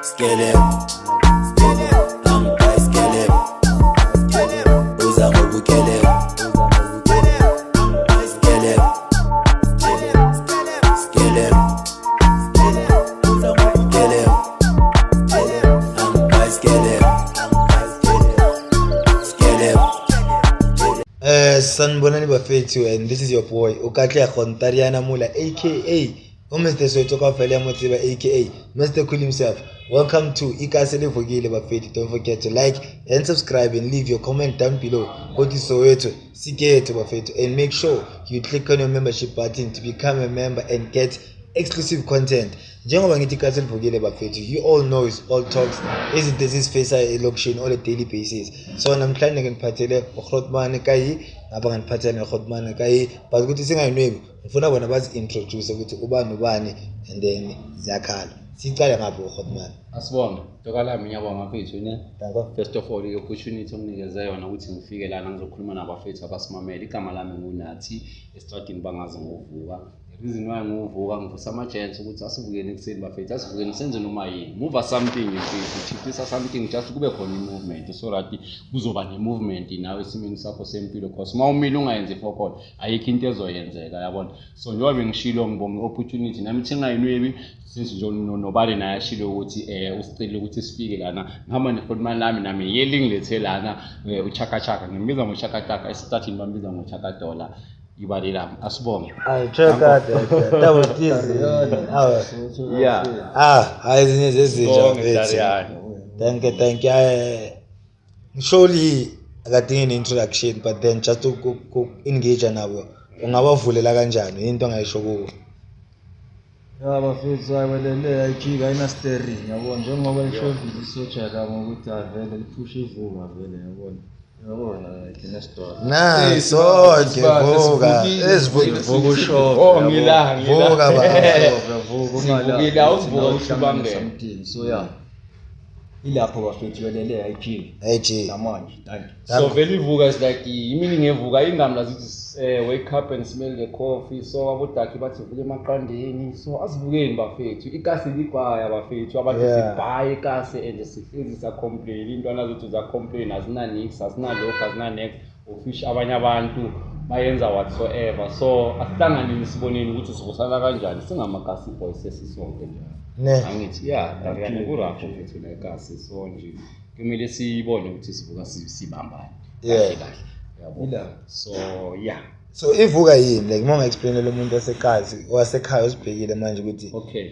Skele, angibai skele, uza ngobukele, skele, skele, uza ngobukele, angibai skele, skele. Sanibonani bafethu, and this is your boy Ukatle Khontariana Mula aka Mr. Soto Kafele Motiba aka Mr. Cool himself. Welcome to Ikasele Vogile bafethu. Don't forget to like and subscribe and leave your comment down below. Go to Soweto Siketo bafethu, and make sure you click on your membership button to become a member and get exclusive content. Njengoba ngithi Ikasele Vogile bafethu, you all know it's all talks is this face election on a daily basis. So namhlanje ngiphathele uGrotman kayi ngaba nganiphathele uGrotman kayi, but ukuthi singayinwebi ngifuna bona bazi introduce ukuthi ubani ubani and then ziyakhala. Sicale ngapho uGrotman. Asibonge, dokala ngiyabonga mfethu ne. Danko. First of all, i-opportunity onginikeze yona ukuthi ngifike lana ngizokhuluma nabafethu abasimamela. Igama lami nguNathi, estradini bangazi ngovuka. The reason why ngovuka ngivusa ama-gents ukuthi asivukeni ekuseni bafethu, asivukeni senze noma yini. Move something mfethu, chipisa something just kube khona i-movement so that kuzoba ne-movement nawe esimeni sakho sempilo, because uma umile ungayenzi for khona ayikho into ezoyenzeka yabona. So njengoba bengishilo ngibonga i-opportunity nami thi ngayinwebi since nje nobali naye ashilo ukuthi usicela ukuthi sifike lana ngihamba neFortman lami nami yeli nglethe lana uchaka ngimbiza ngochaka estarting bambiza ngochaka dollar ibali lami. Asibonge. Chaka that was this. Yeah. Ezinye zezinto. Thank you. Surely akadingi introduction, but then just to engage nabo ungabavulela kanjani into ongayisho kubo? Bafethu ayibelele ayijika ayina steering yabona, njengoba lishobile isoja ngokuthi avele liphushe ivuka vele yabona. Yabona ithina store. Nice. Okay, vuka. Esivuka ushop. Oh ngila. Vuka Ngila uvuka usibangela. Something. So yeah. Ilapho bafethu yelele ayijika. Ayijika. Namanje. Thank you. So vele ivuka is like imini ngevuka ingamla zithi wake up and smell the coffee. So abodaki bathi vule emaqandeni. So asivukeni bafethu. Ikasi libhaya bafethu. Abantu sibhaye ikasi and sihlezi sa complain. Intwana zethu za complain azina nix, azina lokho, azina next. Ofish abanye abantu bayenza whatsoever. So asihlangane siboneni ukuthi sivusana kanjani. Singamakasi boys sesisonke nje. Ne. Angithi yeah, kurapho mfethu nekasi so nje. Kumele sibone ukuthi sivuka sibambane. Yeah. Yabo. So yeah. So ivuka yini, like uma explainele umuntu wasekhaya osibhekile manje ukuthi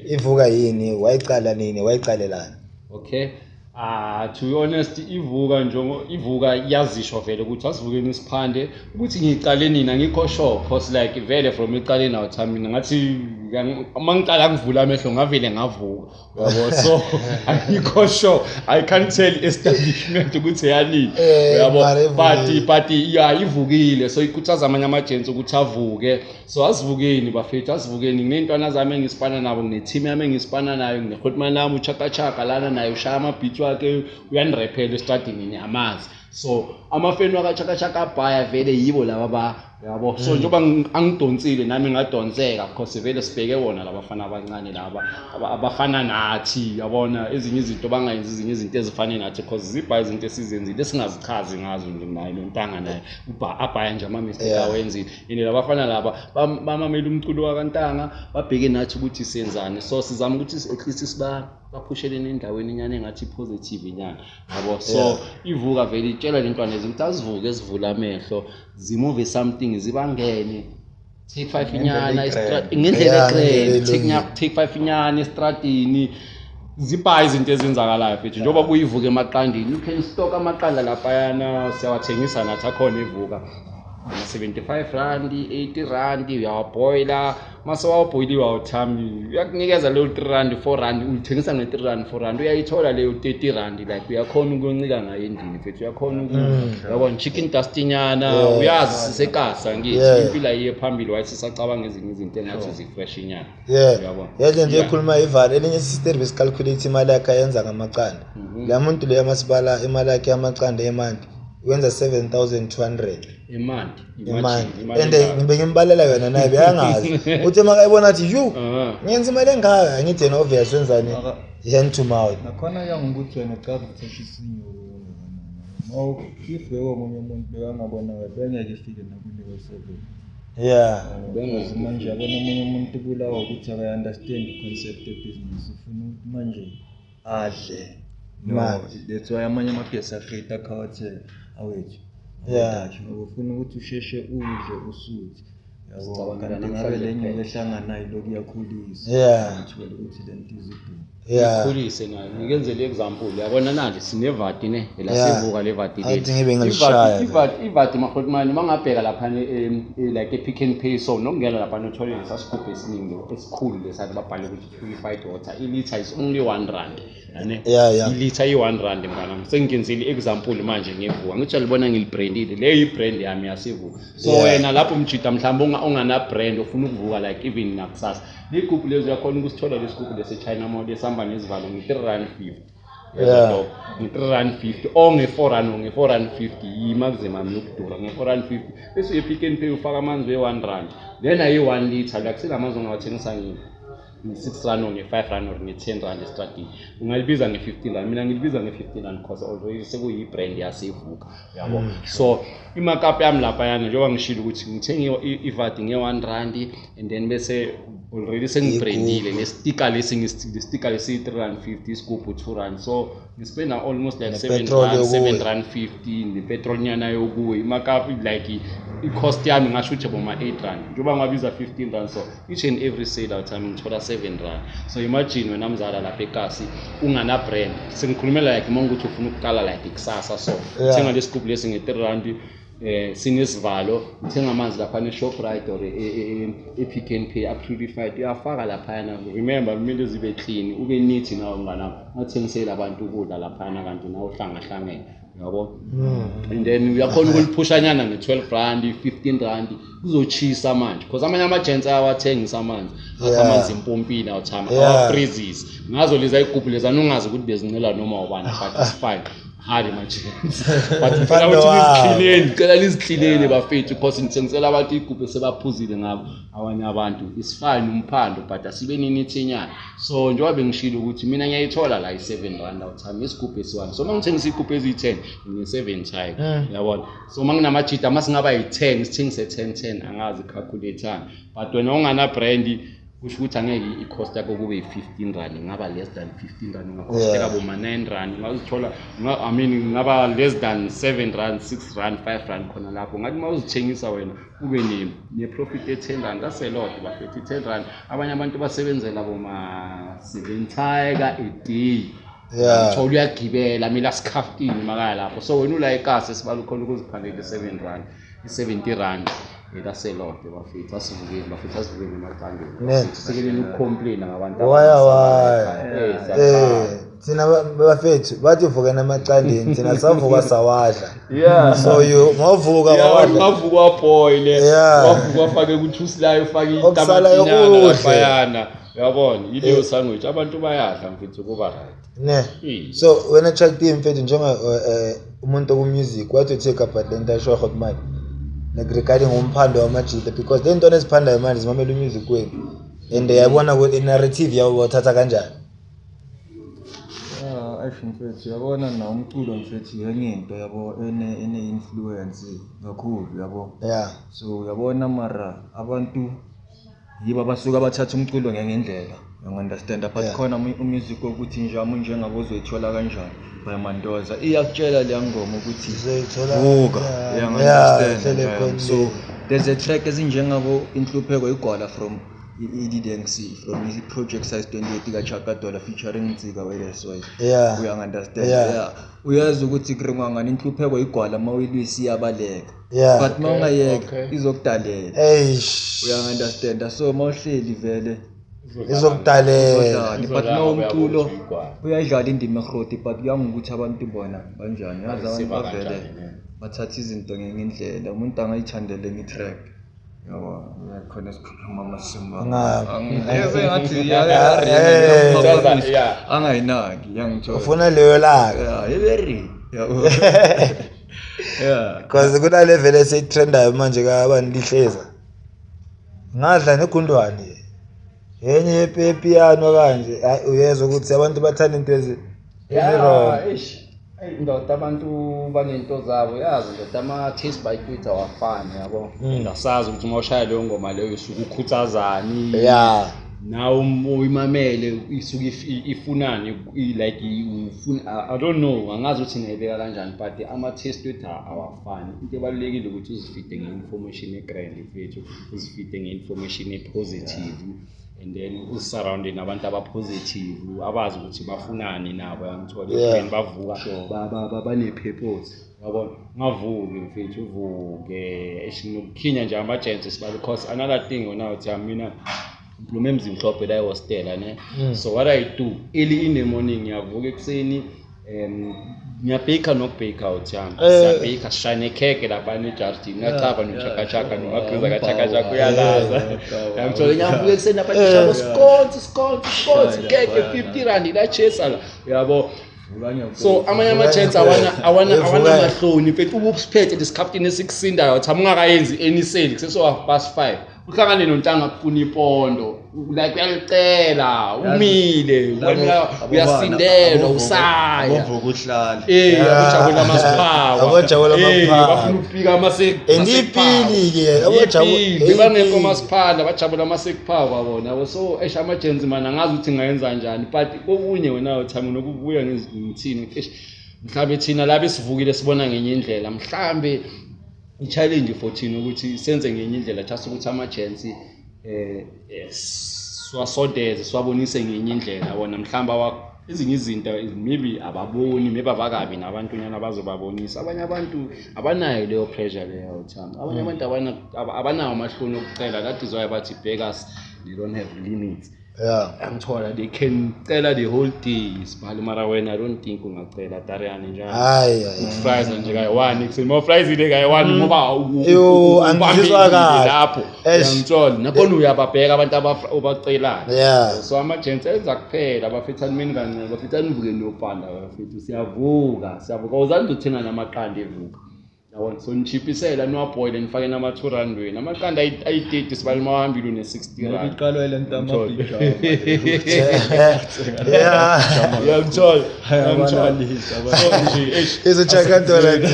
ivuka yini, wayiqala nini, wayiqalelana? Okay. To be honest, ivuka yazisho vele ukuthi asivukeni isiphande ukuthi ngiqale nina ngikho sure, cause like vele from iqale now time mina ngathi mangiqala ngivula amehlo ngavele ngavuka yabo. So ngikho sure I can't tell establishment ukuthi yani yabo, but yeah ivukile, so ikhuthaza amanye ama-agents ukuthi avuke. So asivukeni bafethu, asivukeni. Nginentwana zami engisipana nabo, ngine-team yami engisipana nayo, ngineGrotman lami uchaka lana nayo ushaya ama-beat wakhe uyanirephela estradini niyamazi. So amafeni wakachaka bhaya vele yibo laba yabo. So njengoba angidonsile nami ngadonseka, because vele sibheke wona labafana abancane laba abafana nathi yabona, ezinye izinto bangayenzi ezinye izinto ezifana nathi, because zibhaye izinto esizenzile esingazichazi ngazo nayo lontanga naye abhaya nje ama-mistake awenzile. Yini labafana laba bamamela umculo wakantanga babheke nathi ukuthi senzani. So sizama ukuthi at least bapusheleni endaweni inyane engathi positive inyana yabo. So ivuka vele itshela lentwana lezi ukuthi azivuke ezivula amehlo, zimove something, zibangene take 5 inyana ngendlela eqrele, take 5 inyana estradini, zibhaye izinto ezenzakalayo mfethu. Njengoba kuyivuka emaqandini, you can stock amaqanda lapha yana siyawathengisa nathi akhona ivuka 75 rand, 80 rand uyawaboila. Mase waboiliwe awuthami uyakunikeza leyo 3 rand 4 rand, uyithengisa nge3 rand 4 rand, uyayithola leyo 30 rand. Like uyakhona ukuncika ngayo endini mfethu, uyakhona yabona chicken dustnyana, uyazi sisekasa ngithi impilo iye phambili wathi sisacabanga ezinye izinto engathi zifresh inyana yabona. Yaje nje ekhuluma ivali elinye sister besicalculate imali yakhe ayenza ngamaqanda. La muntu leyo masibala imali yakhe yamaqanda emanti wenza 7,200 imandi. And ngibe ngimbalela yona naye beyangazi uthi makayibona athi yu ngenza imali engaka, ngithi yena obvious wenzani hand to mouth. nakhona yangukuthi wena uqala ukuthatha isinyuko if beko omunye umuntu bekangabona bengeke ifike nakulevel 7 Yeah. bengazi manje yabona omunye umuntu bulawa ukuthi akayi-understand i-concept ye-business ufuna ukuthi manje adle that's why amanye amabhizinisi akrate akhawathe awethu Yeah. ufuna ukuthi usheshe udle usuthi yabo kanti ngabe le nyuko ehlanganayo lokhu iyakhulisa Yeah. uthole ukuthi le nto izidinga Yeah. Khulise nayo ngikenzele example yabona manje sinevati ne la Yeah. sivuka levati I think ibe ngilishaya. ivati mafotmani mangabheka lapha like ePick n Pay so nokungena lapha nothole lesasigubhu esiningi esikhulu lesathi babhale ukuthi purified water iliter is only 1 rand yane Yeah. iliter i1 rand mngana sengikenzile example manje ngevuka ngithi libona ngilibrandile le ibrand yami yasivuka so Yeah. wena lapho mjida mhlawumbe ungana brand ufuna ukuvuka like even nakusasa ligubhu lezo uyakhona ukusithola lesigubhu lese China mode esihamba nezivalo nge3 rand 50 Yeah. nge3 rand 50 or nge4 rand nge4 rand 50 yi-maximum yokudura nge4 rand 50 bese uyePick n Pay ufaka amanzi we1 rand then ayi1 liter like selamanzi ongawathengisa nge6 rand or nge5 rand or nge10 rand estradini ungalibiza nge15 rand mina ngilibiza nge15 rand because already sekuyi-brand yasivuka yabo so imarkup yami lapha yana njengoba ngishilo ukuthi ngithenge ivati nge1 rand and then bese already sengibrandile nestika lestika lesi3 rand 50 isigubhu 2 rand so ngispenda almost like 7 rand 50 nepetrol nyana yokuwe imarkup like i-cost yami ngasho ukuthi boma 8 rand njengoba ngabiza 15 rand so each and every sale out time ngithola 7 rand so imagine wena mzala lapha eKasi ungana brand sengikhulumela like uma ukuthi ufuna ukuqala like ikusasa so uthenga lesigubhu lesi nge3 rand sinesivalo uthenga amanzi lapha ne-Shoprite or ePick n Pay purified uyafaka laphayana remember kumele zibe clean ube neat nawo mngana ungathengiseli abantu ukudla laphayana kanti nawe uhlangahlangene yabo and then uyakhona ukuliphushanyana nge12 rand 15 rand kuzochisa manje because amanye ama-agents ayawathengisa amanzi amanzi empompini awuthama awa-freezes ngazo leza igubhu lezana ungazi ukuthi bezincela noma ubani but it's fine hali ma-agents but ngicela ukuthi ngicela nizicleanele bafethu because nithengisela abantu igubhu sebaphuzile ngabo abanye abantu is fine umphando but asibe ninithinyana so njengoba bengishilo ukuthi mina ngiyayithola la i7 rand awuthami isigubhu esi1 so mangithengisa igubhu ezi10 nge7 time yabona so manginamajita masingaba yi10 sithengise 10 angazi calculator but wena ungana brand kusho ukuthi angeke i-cost yakho kube yi15 rand ngaba less than 15 rand ngakosteka boma 9 rand ngazithola ngaba less than 7 rand 6 rand 5 rand khona lapho ngathi mawuzithengisa wena ube ne-profit ye10 rand that's a lot bafethi 10 rand abanye abantu basebenzela boma 7 tiger a day uthola uyagibela mina sikhaftini makaya lapho so wena ula eKasi esibala khona ukuziphandela 7 rand i70 rand that's a lot bafethu asivukile bafethu asivukile emaqandeni sisekeleni ukucomplain ngabantu thina bafethu bathi vuka namaqandeni thina savuka sawadla so ngovuka wavuka boyle wavuka afake kuthuselayo ufake itamatinyana laphayana yabona yileyo sandwich abantu bayadla mfethu kuba right so wena attractive mfethu njenga umuntu ku-music what you take about le nto ayisho Hotman like regarding umphando wamajita because le nto neziphandayo manje zimamela umusic wenu and yabona ukuthi i-narrative yabo bathatha kanjani ayisho mfethu yabona na umculo mfethu yenye into yabo ene-influence kakhulu yabo so yabona mara abantu yibo abasuka bathatha umculo ngendlela unga-understand but khona umusic ukuthi njami njengabo uzoyithola kanjani bayamandoza iyakutshela leya ngoma ukuthi vuka uya-understand so there's a track ezinjengabo inhlupheko igwala from i-DDNC from i-project size 28 kaChaka Dollar featuring Ntsika weLesway uya-understand uyazi ukuthi kuringwa ngani inhlupheko igwala mawuyilwisa iyabaleka but mawungayeka izokudalela uya-understand so mawuhleli vele izokudalela but umculo uyadlala indima ehroti but kuyangukuthi abantu bona banjani yazi abantu bavele bathatha izinto ngendlela umuntu angayithandele nge-track yabo khona sikhuluma amasimba ngathi angayinaki yangithola ufuna leyo laka very because kuna level eseyitrendayo manje kabani lihleza ngadla negundwane enye epiano kanje uyezwa ukuthi abantu bathanda into ezirong. Ndoda abantu banento zabo yazi ndoda ama-taste by Twitter awafani yabo. Ngasazi ukuthi uma ushaya leyo ngoma leyo isuke ukhuthazani. Yeah. Now uyimamele isuke ifunani like I don't know angazi ukuthi ngayibeka kanjani but ama-taste Twitter awafani. Into ebalulekile ukuthi uzifide nge-information egrand mfethu, uzifide nge-information epositive. And then usurrounded nabantu abapositive abazi ukuthi bafunani nabo yangithola bavuka bane-purpose yabona ngavuke mfethu uvuke eshinokukhinya nje ama-agents sibali because another thing wona uthi mina implume emzimhlophe la e-hostela ne. So what I do early in the morning ngiyavuka ekuseni ngiyabheka nokubheka uthami siyabheka shine kheke lapha nejardini ngachapha nochakachaka nongagqiza kachakachaka uyalaza ngithola ngiyavuka ekuseni lapha ngishaya scones kheke 50 rand la chesa la yabo. So amanye ama-chance awana mahloni mfethu ubusiphethe lesikhaftini esikusindayo uthi ungakayenzi any sale kuseso 5:30 uhlangane nontanga kufuna ipondo like uyalicela umile uyasindelwa usaya ukuhlala abajabula amasiphawa bafuna ukufika endipili ke abajabula bangekho amasiphala bajabula amasekuphawa bona. So ama-agents mana ngazi ukuthi ngayenza njani but kokunye wena uthami nokubuya ngizithini mhlambe thina la besivukile sibona ngenye indlela mhlambe i-challenge for thina ukuthi senze ngenye indlela just ukuthi ama-agents swasodeze swabonise ngenye indlela bona mhlamba ezinye izinto maybe ababoni maybe abakabi nabantonyana abazobabonisa. Abanye abantu abanayo leyo pressure leyo uthanda. Abanye abantu abanawo amahloni okucela that is why bathi beggars they don't have limits. Yeah, angithola they can cela the whole day sibali mara wena I don't think ungacela Tariani njalo. Hayi fries nje kayi-1 kusema fries ile kayi-1 ngoba angizizwa kahle lapho angithola nakhona uyababheka abantu abacelayo. Yeah. So ama-agents enza kuphela abafethani mini kancane bafethani uvuke nopanda bafethu siyavuka uzange uthenga namaqanda evuka yabona. So nichipisela niwaboile nifake nama-2 rand amaqanda ayi-30 sibali mawahambile une-60 rand iqalwa ile nto amabhija yangithola izochakantola nje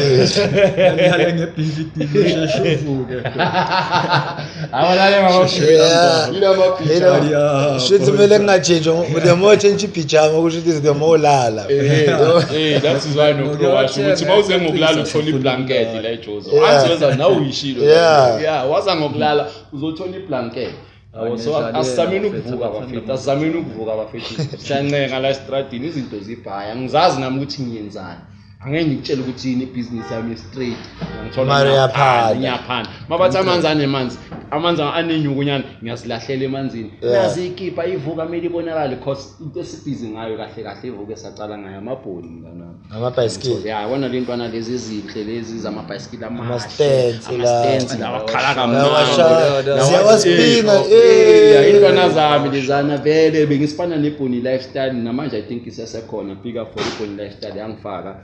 ngiyala ngebhizi sheshuvuke awalale ngabapijama shuthi kumele kungatshintshwa the more change ipijama kusho ukuthi the more ulala. That is why nokuwasho ukuthi mawuze ngokulala uthola iblanket la eJozo angiwenza nawe uyishilo waza ngokulala uzothola iblanket. So asameni ukuvuka bafethu siyancenga la estradini izinto zibhaya angizazi nami ukuthi ngiyenzani angeke ngikutshela ukuthi yini ibusiness yami straight ngithola ngiyaphanda mabathi amanzi anenyukunyana ngiyasilahlela emanzini nazi ikipa ivuka mele ibonakale because into esibhizi ngayo kahle ivuka esaqala ngayo amabhoni ngana amabhayisikili yabona le ntwana lezi ezinhle lezi zamabhayisikili ama-stands labakhala kamnandi siyawaspina intwana zami lezana vele bengisifana nebhoni lifestyle namanje I think isasekhona pick up for ibhoni lifestyle yangifaka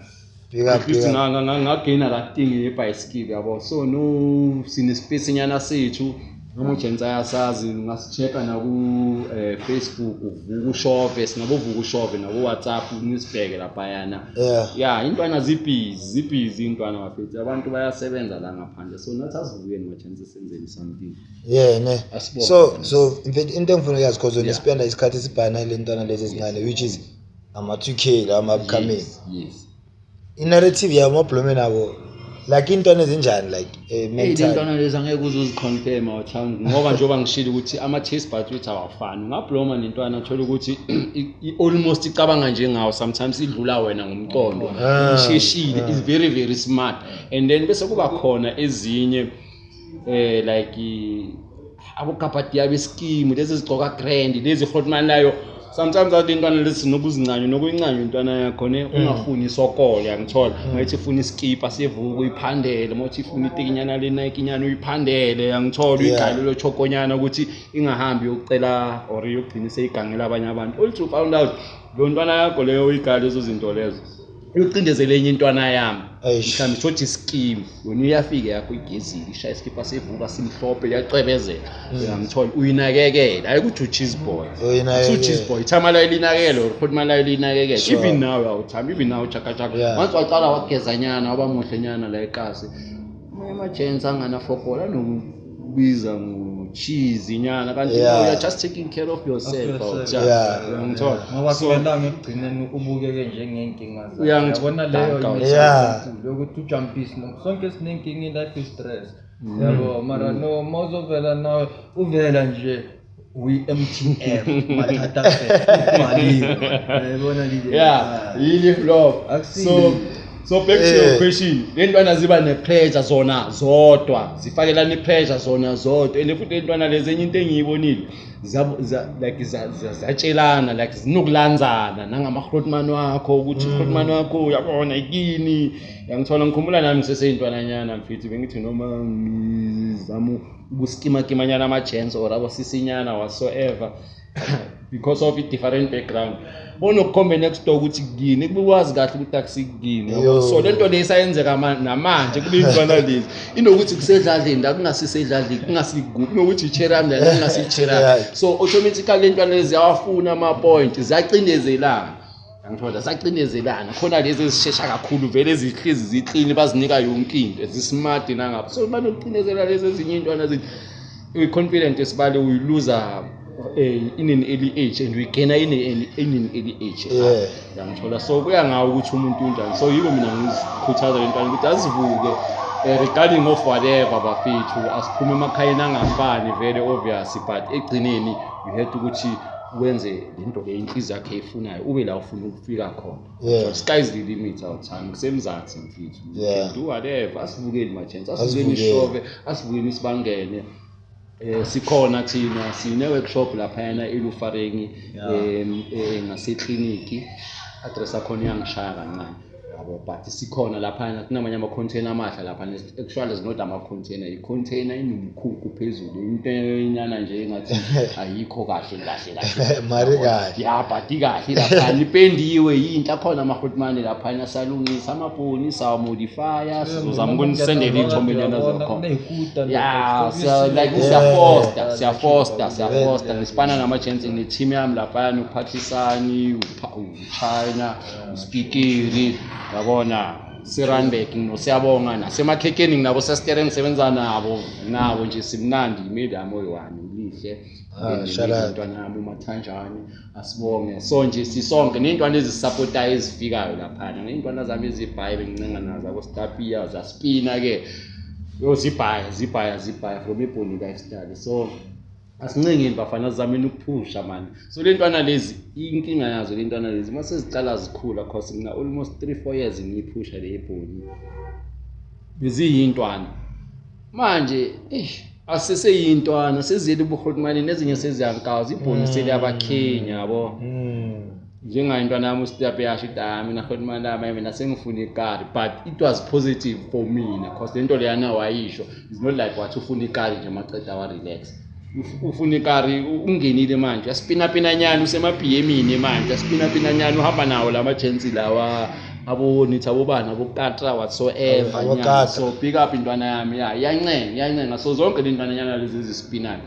ngagaina that thing yebhayisikili yabo. So no sinespace nyana sethu ama-agents ayasazi ngasichecka naku Facebook uvuka ushove singabovuka ushove nabo WhatsApp nisibheke laphayana. Yeah intwana zibhizi intwana bafethu abantu bayasebenza la ngaphandle so nathi asivukeni ma-agents senzeni something. Ne so mfethu into engifuna uyazi because unisipenda isikhathi esibhana le ntwana lezi ezincane which is ama-2K la ama-upcoming. Yes. I-narrative yamablome nabo like intwana ezinjani like mental intwana lezi angeke uzoziconfirm awuthandi ngoba njengoba ngishilo ukuthi ama-taste by Twitter awafani. Ungabloma nentwana athola ukuthi almost icabanga njengawo sometimes idlula wena ngomqondo isheshile is very very smart and then bese kuba khona ezinye like abokapatiya beskimu lezi zigcoka grand lezi hotman layo sometimes athi intwana lezi nokuzincanywa nokuyincanywa intwana yakho ne ungafuni isokolo yangithola ngathi ufuna iskipa sevuka uyiphandele mothi ufuna itikinyana le Nike nyana uyiphandele yangithola uyigale lo chokonyana ukuthi ingahambi yokucela or yokugcina seyigangela abanye abantu all to found out lo ntwana yakho leyo uyigale lezo zinto lezo uyocindezela enye intwana yami Eish. mhlawumbe shothi scheme yona uyafika yakho igezile ishaya iskipha sevuka simhlophe liyacwebezela uyangithola uyinakekela hayi ukuthi cheese boy Uyinakekela. cheese boy thama la ilinakekelo futhi mala ilinakekela Sure. even now awuthami even now chaka chaka Yeah. once waqala wagezanyana waba muhle nyana la eqasi ama chance angana fokola nokubiza cheese nyana kanti Yeah. you are just taking care of yourself Yeah. uyangithola ngoba so kulandanga ekugcineni ubukeke njengenkinga zakho Uyangithola. yabona leyo Yeah. lokuthi ujumpise sonke sinenkinga in life is stress yabo mara no mawuzovela nawe uvela nje we-MTF mathatha mali yabona lile yeah yini flop Akusile. so back to your question lentwana ziba nepressure zona zodwa zifakelana ipressure zona zodwa and futhi lentwana lezi enye into engiyibonile like zatshelana like zinokulandzana nangamahrotman wakho ukuthi uhrotman wakho uyabona ikini yangithola ngikhumbula nami ngiseseyintwana nyana mfethu bengithi noma ngizama ukuskima kimanyana ama chance or abo sisinyana whatsoever because of a different background bona ukukhombe next door ukuthi kini kubukwazi kahle ukuthi akusikini Yo. so lento lesayenzeka namanje kule intwana lezi inokuthi kusedladleni la kungasisedladleni kungasiguphi nokuthi icherami la kungasicherami Yeah. so automatically lentwana lezi awafuna ama point zacindezelana ngithola sacindezelana khona lezi ezishesha kakhulu vele ezihlezi ziclean bazinika yonke into ezismart nangapha so banokucindezela lezi ezinye intwana ezithi we confident esibale we lose in an early age and we gain in an early age Yeah. yangithola so kuya ngawo ukuthi umuntu unjani so yiko mina ngizikhuthaza lentwana ukuthi azivuke regarding of whatever bafethu asiphume emakhayeni angafani vele obvious but egcineni you have to ukuthi wenze lento le inhliziyo yakhe efunayo ube la ufuna ukufika khona Yeah. so sky's the limit our time kusemzansi mfethu you Yeah. can do whatever asivukeni ma chance asivukeni Asivukeni. ishove asivukeni isibangene sikhona thina sine workshop lapha yana eLufarengi ngasekliniki address akhona yangishaya kancane yabo but sikhona lapha yana kunamanye ama container amahla lapha actually is not ama container I container inomkhukhu phezulu into enyana nje engathi ayikho kahle Mari kahle. ya but kahle lapha ipendiwe yinto akhona ama hotman lapha yana salungisa amabhoni sawa modifier sizozama ukunisendela ithombe nyana zakho yeah so like siyafoster ngisipana nama chance ne team yami lapha noPakistan uChina uSpeakiri yabona Siranbeck siyabonga nasemakhekeni nabo sestere ngisebenza nabo nje simnandi imedamo yoyami lihle intwana nami uMathanjani asibonge so nje sisonke nentwana ezisupportayo ezifikayo lapha nentwana zami ezibhaye bengincenga nazo akostapia zaspina ke yo zibhaya from ibhoni lifestyle so asincengeni bafana zameni ukuphusha man so lentwana lezi inkinga yazo lentwana lezi mase zicala zikhula cause mina almost 3-4 years ngiyiphusha le ibhoni beziyintwana manje aseseyintwana seziyele ubuhotmani nezinye seziyankaza ibhoni seliyabakenya yabo njengayintwana yami uStepe yasho idami na hotmani lami mina sengifuna ikari but it was positive for mina cause lento leyana wayisho is not like wathi ufuna ikari nje maqeda wa relax ufuna ikari ungenile manje yaspina nyana usema BMini manje yaspina nyana uhamba nawo lama chance lawa abonithi abobana bokatra whatsoever nyana so pick up intwana yami iyancenga so zonke lentwana nyana lezi ezispinayo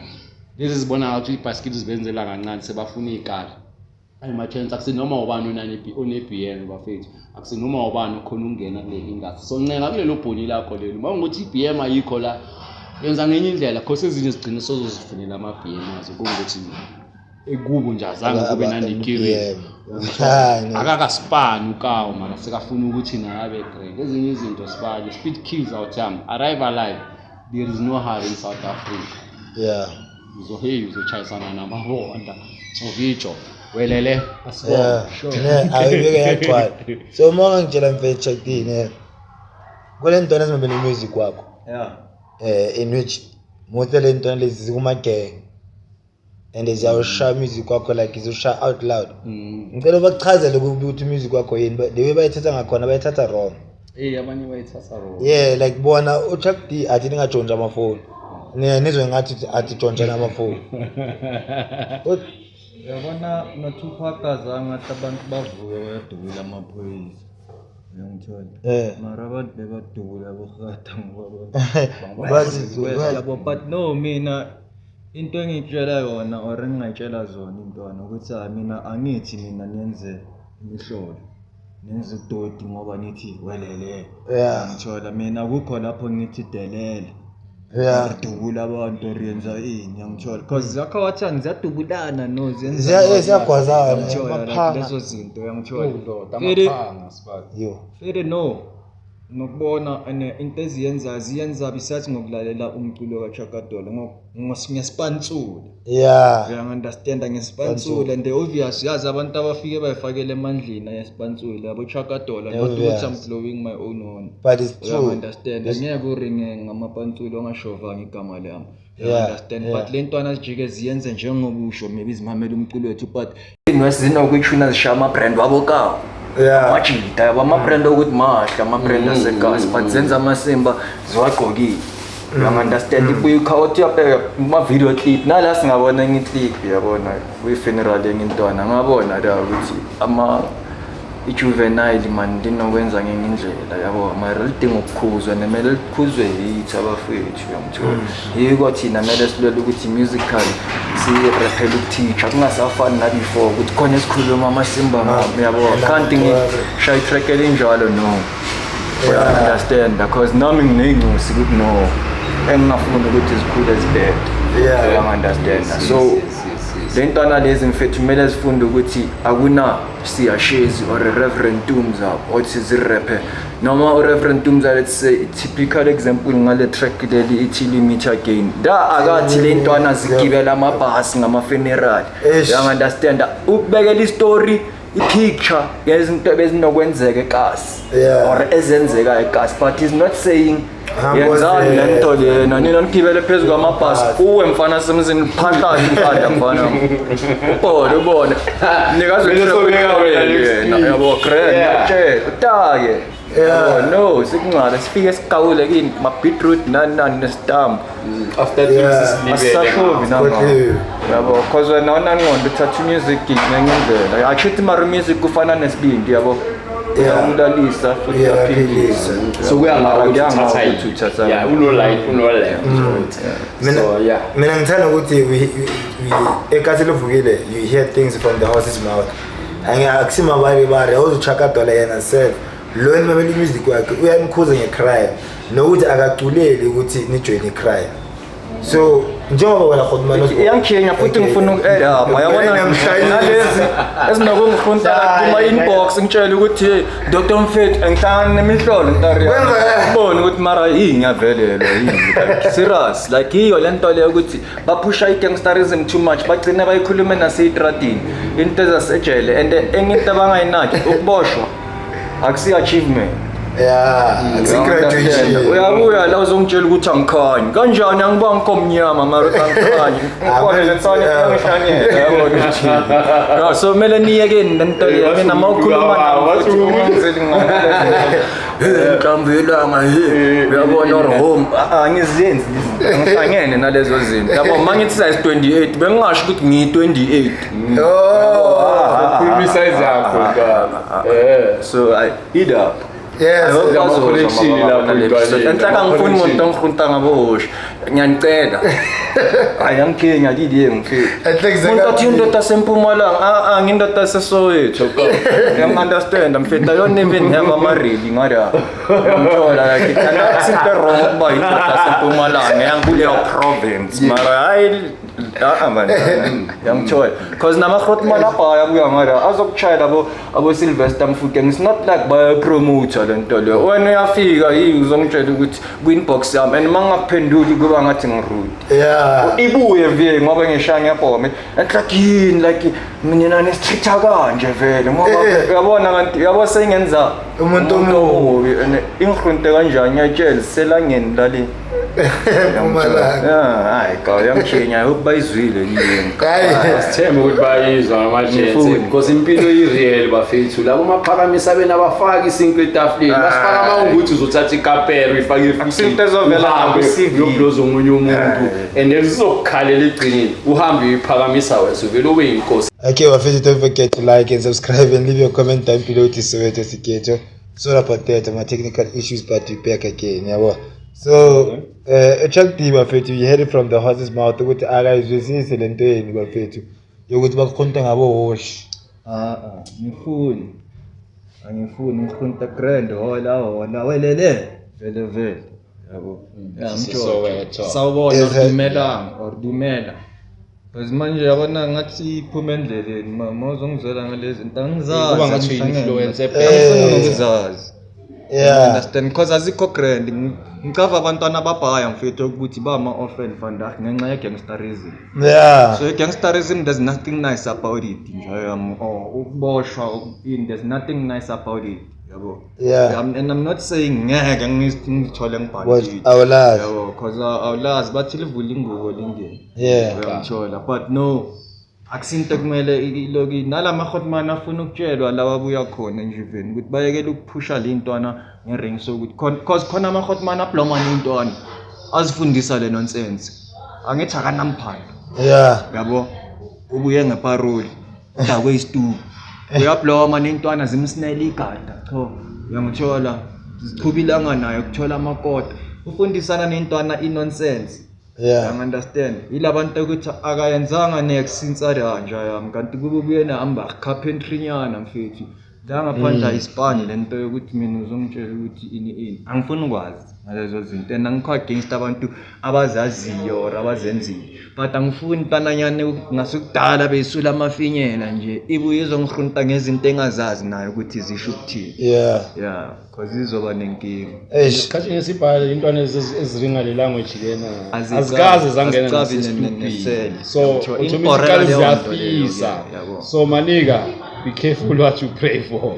lezi zibona ukuthi ibasket zibenzela kancane sebafuna ikari ama chance akusinoma ubani one BM bafethu akusinoma ubani khona ungena kule industry so ncenga kulelo bhoni lakho lelo mawunguthi iBM ayikho la yenza ngenye indlela cause ezinye zigcina sozozifunela ama BM azo kungukuthi ekubo nje azange kube nanikiri akakaspan ukawo mara sekafuna ukuthi nabe grade ezinye izinto sibali speed kills our time arrive alive there is no hurry in South Africa uzochayisana namahonda ovitsho welele asibona ayibeke yaqala so manje ngitshela mfethu checkini kule ntwana ezimabele music wakho in which most of the ntwana lezi kuma gang and ziyawusha music wakho like izusha out loud ngicela bakuchazele ukuthi music wakho yini the way bayithatha ngakhona bayithatha wrong abanye bayithatha wrong like bona uTrack D athi ningajondja amafoni nizwe ngathi athi jonjana amafoni yabona noTupac azange abantu bavuke bayadubula amaphoyisa uyangithola mara abantu bebadubula bohata ngoba but no mina into engitshela yona or engingayitshela zona intwana ukuthi mina angithi mina niyenze imihlolo nenze udoti ngoba nithi welele ngithola mina kukho lapho ngithi delele dubula abantu oriyenza ini ngithola because zakho wathani ziyadubulana no ziyagwazana lezo zinto ngithola amaphanga sibathi fere no nokubona into ziyenza besides ngokulalela umculo kaChaka Dola ngesipantsula uyangiunderstand ngesipantsula and obvious yazi abantu abafike bayifakele emandleni yesipantsula yabo Chaka Dola not ukuthi I'm blowing my own horn but it's true understand ngeke uringe ngamapantsula ongashovanga igama lami understand but lentwana zijike ziyenze njengobusho maybe izimamela umculo wethu but inwesizina ukuchuna zishama brand wabo kawo machita wamabrand ukuthi mahla amabrand asegas but zenza amasimba ziwagqokile you understand ibuye ukhawuthi yaphe ma video clip nala singabona ngiclip yabona we funeral engintwana ngabona la ukuthi ama ijuvenile man dinokwenza ngenye indlela yabo ama lidinga ukukhuzwa nemele likhuzwe yithi abafethu yamthola yiko thina mele silele ukuthi musical si-rappel ukuteacher kungasafani na before ukuthi khona esikhuluma amasimba yabo can't ngishaye track elinjalo no you understand because nami nginengosi ukuthi no engingafuni ukuthi zikhule zibed you understand so lentwana lezi mfethu kumele zifunde ukuthi akuna siyashezi or reverend Tumza othi zirapper noma reverend Tumza let's say typical example ngale track leli ithi limit again da akathi lentwana zigibela amabhasi ngama funeral you understand ukubekela istory i-picture yezinto ebezinokwenzeka eKasi or ezenzeka eKasi but is not saying yenzani lento lena nina nigibele phezulu kwamabhasi uwe mfana semzini phahla ikhanda mfana ubone nikazoyena yabo grand utake no sikunqala sifike sikawule kini ma beetroot nani nestamp after this asashovi yabo cause wena ngqondo thatha music ngendlela achithi mara music kufana nesibindi yabo uyamlalisa futhi uyaphilisa so uyangawuthatha uno left so mina ngithanda ukuthi eKasi livukile you hear things from the horse's mouth akusima bari awuzoChaka Dola yena self lo nimamela music wakhe uyamkhuza ngecrime nokuthi akaculeli ukuthi nijoin icrime so njengoba wena Khotman iyangikhenya futhi ngifuna yabona nalezi ezinokungifunda kuma inbox ngitshela ukuthi Dr Mfethu ngihlangana nemihlolo ntari ubone ukuthi mara ngiyavelela serious like iyo lento le ukuthi baphusha igangsterism too much bagcina bayikhuluma naseyitradini into ezasejele and enginto abangayinaki ukuboshwa akusi achievement graduation uyabuya la uzongitshela ukuthi angikhanyi kanjani angiba ngikomnyama mara angikhanyi ukhona lensane engihlanyela yabona so mele niyekeni lento le mina mawukhuluma nawe ungenzeli ngambelanga uyabona or home angizenzi ngihlangene nalezo zinto yabo mangithi size 28 bengingasho ukuthi ngi28 ukhulumisa izakho so I eat up yes connection lapho enhlaka ngifuna umuntu ongikhunta ngabosho ngiyanicela ayangikhenga lidi ngifike umuntu othi indoda sempumalanga ngindoda yaseSoweto you understand mfethu I don't even have a really ngara ngithola like akusiphe wrong ukuba indoda sempumalanga yangibuleyo province mara hayi man yangithola because namaKhotman lapha yabuya ngara azokuchayela abo Sylvester Mfukeng it's not like by promoter lento leyo wena uyafika uzongitshela ukuthi ku-inbox yami and mangaphenduli kuba ngathi ngirude ibuye vele ngoba ngishaya ngiyabhoma enhlakini like mina nesitritha kanje vele ngoba uyabona abantu yabo sengenza umuntu omubi ingrunte kanjani ngiyatshela selangeni lali hayi ka yangikhenya ukubayizwile yini sithembe ukuthi bayizwa ngamajensi because impilo ireal bafethu labo maphakamisa bena abafaki isinto etafuleni basifaka mawukuthi uzothatha ikapero uyifake isinto ezovela ku-CV yokubloza omunye umuntu and ezizokukhalela egcineni uhambe uyiphakamisa wena uvele ube yinkosi. Okay bafethu, don't forget to like and subscribe and leave your comment down below to Soweto Siketho. Sorry about that, my technical issues, but we back again, yabo. So, Chuck D bafethu, you heard it from the horse's mouth ukuthi akayizwisisi lento yeni bafethu yokuthi bakukhonta ngabo wash. Ngifuni. Angifuni ngikhonta grand hola welele vele. Yabo. Sawubona dumela. Because manje yabona ngathi iphuma endleleni mawuzongizwela ngalezi zinto angizazi kuba ngathi influence ngizazi understand because azikho grand ngicava abantwana ababhaya mfethu ukuthi bama orphan vandag ngenxa ye gangsterism so gangsterism there's nothing nice about it nje ukuboshwa there's nothing nice about it yabo and I'm not saying ngeke ngithole ngibhalile yabo because awulazi bathi livula ingubo lingene uyamthola but no akusinto kumele iloki nalama khotman afuna ukutshelwa lawa buya khona nje veni ukuthi bayekele ukuphusha le ntwana ngering so ukuthi because khona ama khotman abloma intwana azifundisa le nonsense angithi akanamphando yabo ubuye ngeparoli udakwe istuku uyabloma nentwana zimsnela igada cho uyangithola ziqhubilanga nayo ukuthola amakota ufundisana nentwana inonsense understand ilabantu ukuthi akayenzanga next since aranja yami kanti kubuye nahamba carpentry nyana mfethu la ngaphandla ispani lento yokuthi mina uzongitshela ukuthi ini angifuni ukwazi ngalezo zinto and angikho against abantu abazaziyo or abazenzile but angifuni intananyane ngasukudala beyisula amafinyela nje ibuye izongihrunta ngezinto engazazi nayo ukuthi zisho ukuthini because izoba nenkinga isikhathi ngesibhala intwana eziringa le language lena azikaze zangena nasestupid so automatically ziyafisa so manika be careful what you pray for.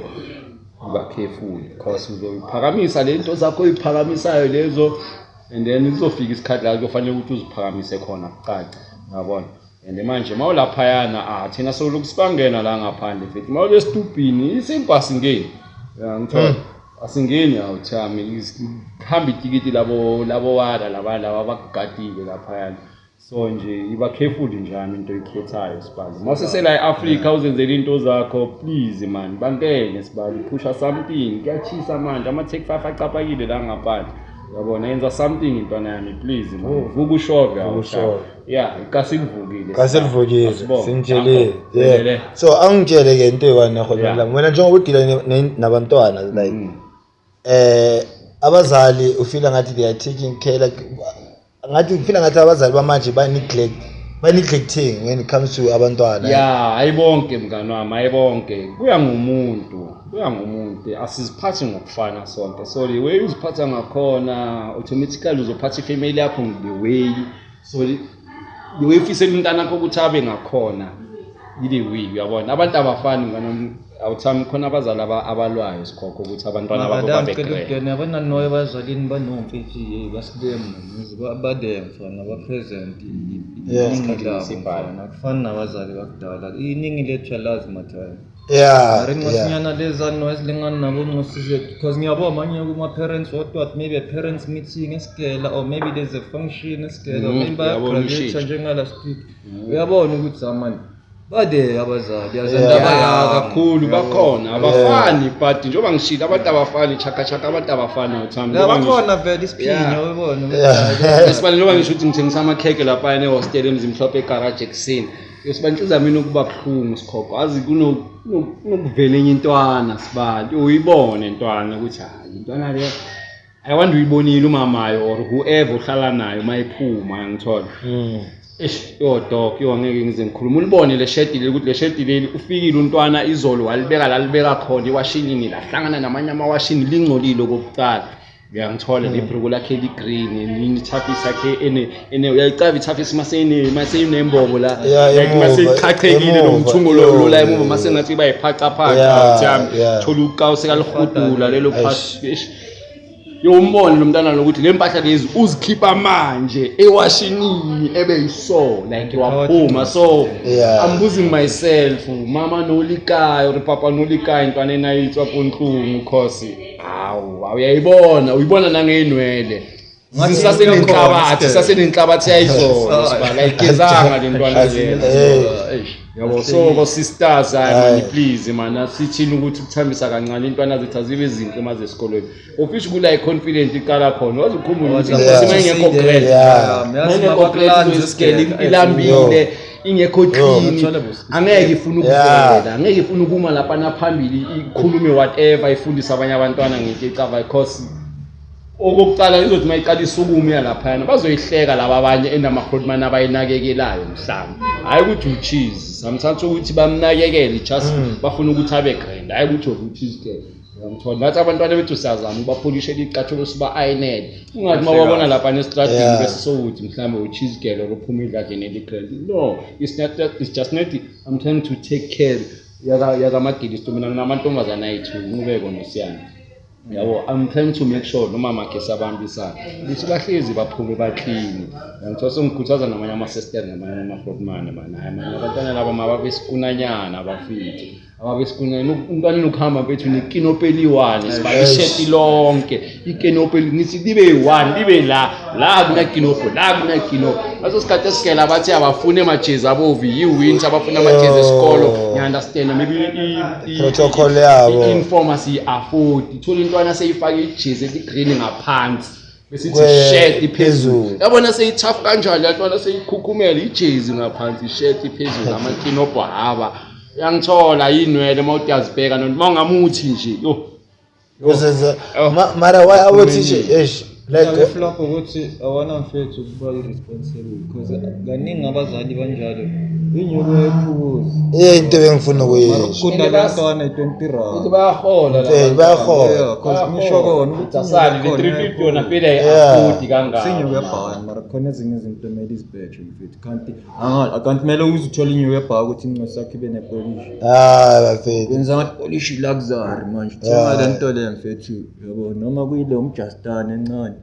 Uba careful because uzophakamisa lento zakho uyiphakamisayo lezo and then izofika isikhathi la kufanele ukuthi uziphakamise khona kuqala yabona and manje mawulapha yana thina solokusibangena la ngaphandle mfethu mawule stupini isimpasi ngeni ngithola asingeni awuthami ihamba itikiti labo wada laba bakugadile lapha yana so nje iba careful njani into oyikhethayo sibazi masesela eAfrica uzenzela into zakho please man bangene sibali pusha something kuyachisa manje ama take 5 acapakile la ngaphandle yabona yenza something intwana yami please man vuka ushove kasilivukile singitshele so angitshele ke into eyiwani nakhona wena njengoba udila nabantwana like abazali ufila ngathi they are taking care like ngathi ngifila ngathi abazali bamanje neglecting when it comes to abantwana ayibonke mngani wami ayibonke kuya ngumuntu asiziphathi ngokufana sonke so the way uziphatha ngakhona automatically uzophatha ifamily yakho the way so the way ufisela umntana wakho ukuthi abe ngakhona ile way uyabona abantu abafani ngana awuthami khona abazali abalwayo sikhokho ukuthi abantwana babo babegreat abana noye bazalini banomfithi basidem bademfana bapresent nakufana nabazali bakudala iningi lethu yalazi mathaya masinyana leza noise lingana nabo ngosize because ngiyabona manje kuma parents what maybe a parents meeting esikela or maybe there's a function esikela or maybe graduation njengala speak uyabona ukuthi zamani bade abazali yazendaba kakhulu bakhona abafani but njengoba ngishila abantu abafani chaka abantu abafani uthanda bakhona vele isiphinyo uyabona esibani njengoba ngisho ukuthi ngithengisa amakheke lapha ehostel emzimhlophe egarage ekuseni yosibantliza mina ukuba buhlungu sikhokho azi kunokuvela enye intwana sibali uyibone intwana ukuthi intwana le I want uyibonile umamayo or whoever uhlala nayo mayiphuma ngithola dog ngeke ngize ngikhuluma ulibone le shedi ukuthi le shedi leli ufikile untwana izolo walibeka la libeka khona iwashini la hlangana namanye amawashini lingcolile kokuqala uyangithola lebruku lakhe ligreen linithafisa khe ene uyayicaba ithafisa maseyinembobo la like maseyichachekile nomthungo lo la emuva masengathi bayiphaca phaca uthami thola ukawuse kalihudula lelo phathi yombone lomntana lokuthi lempahla lezi uzikhipha manje ewashinini ebeyiso like waphuma so I'm losing myself mama nolikayo or papa nolikayo intwana enayitswa konhlungu khosi uyayibona uyibona nangenwele sasenenhlabathi yayizona sibala ayigezanga le ntwana lena yabo so sisters man please man asithini ukuthi ukuthambisa kancane intwana zethu azibe izinto emazesikolweni ofisho kula i-confident iqala khona wazi ukhumbula ukuthi ngisima ingekho grade scale ilambile ingekho clean angeke ifune ukuvela angeke ifune ukuma lapha naphambili ikhulume whatever ifundisa abanye abantwana ngento ecava because okokuqala izothi mayiqalisa ukuma lapha bazoyihleka laba abanye enamakhotman abayinakekelayo mhlawumbe hayi ukuthi ucheese sometimes ukuthi bamnakekele just bafuna ukuthi abe grand hayi ukuthi ucheese ke ngithola nathi abantwana bethu siyazama ubapolishela iqatholo siba ayinele ungathi mawabona lapha nestrategy bese sokuthi mhlambe ucheese girl ukuphuma idlake neligrand no it's just not I'm trying to take care yaka magidi stomina namantombazana ayithu ngubeko nosiyana yabo I'm trying to make sure noma makhe abambisana ukuthi bahlezi baphume baclean ngitho sengikhuthaza namanye ama-sister namanye ama-frotman manje abantwana laba mababe sikunanyana abafithi ababesikuna umntwana ukuhamba bethu nekinopeli 1 sibalishethi lonke ikinopeli nithi libe yi1 libe la kunakinopo aso sikhathi esikela bathi abafune amajezi abovu yi-winter abafuna amajezi esikolo ngiunderstand maybe protocol yabo i-informasi afford ithola intwana seyifaka ijezi eligreen ngaphansi besithi shirt phezulu yabona seyithafu kanjalo yantwana seyikhukhumela ijezi ngaphansi shirt phezulu amakinopo haba yangithola inwele mawutiyazibheka nongamuthi nje mara why our teacher like flop ukuthi awana mfethu kuba irresponsible because kaningi abazali banjalo inyuko ephuza into bengifuna ukuyisho kunda lantwana 20 rand bayahola because ngisho kona ukuthi asali le 350 yona phela i-afford kangaka sinyuko yebhani mara khona ezinye izinto emele izibheje mfethu kanti mele uzithola inyuko yebhaka ukuthi inqosi sakhe ibe nepolish bafethu benza ngathi polish luxury manje thenga le nto le mfethu yabo noma kuyile umjastane encane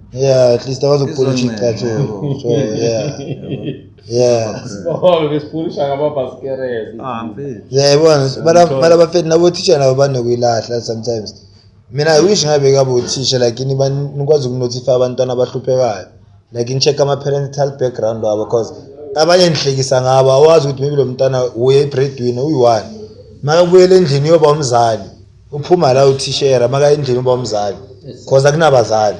at least abazopolish iqatho so besipolisha ngababhasikerezi yabona mara bafethu nabo teacher nabo banokuyilahla sometimes mina I wish ngabe kabo teacher like nikwazi ukunotify abantwana abahluphekayo like check ama-parental background wabo because abanye nihlekisa ngabo awazi ukuthi maybe lo mntwana uye breadwinner uyi-1 makabuyele endlini yoba umzali uphuma la utishera maka endlini yoba umzali because akunabazali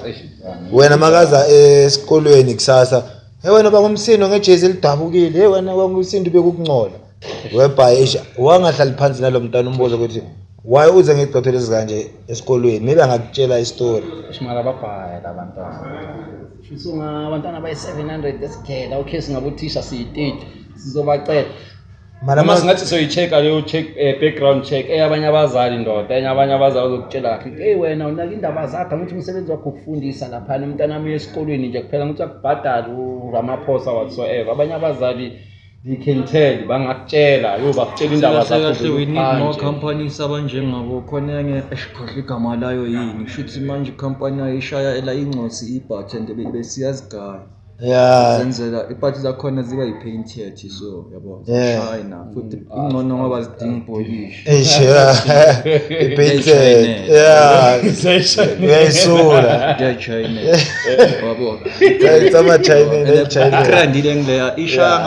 wena makaza esikolweni kusasa wena bangumsindo ngejezi elidabukile wena bangumsindo bekukuncola webhaisha wangahlali phansi nalo mntwana umbuzo ukuthi why uze ngegqotho lezi kanje esikolweni maybe angakutshela istory shimara babhaya labantwana shisunga abantwana bayi700 esikela okay singabothisha siyi30 sizobacela mara singathi soyichecka leyo check background check eyabanye abazali ndoda eyabanye abazali bazokutshela kahle hey wena unaka indaba zakho ngithi umsebenzi wakho ukufundisa lapha umntana wami esikolweni nje kuphela ngithi akubhadala uRamaphosa whatsoever abanye abazali they can tell bangakutshela bakutshela indaba zakho we need more companies abanjengabo khona engekhohle igama layo yini shuthi manje company ayishaya ela ingcosi ibartender besiyazigaya zenzela iparty zakhona ziba yi-painted so yabo China futhi ingcono ngoba zidinga polish i-painted ngiyayisula China yabo sama China grandile ngileya ishaya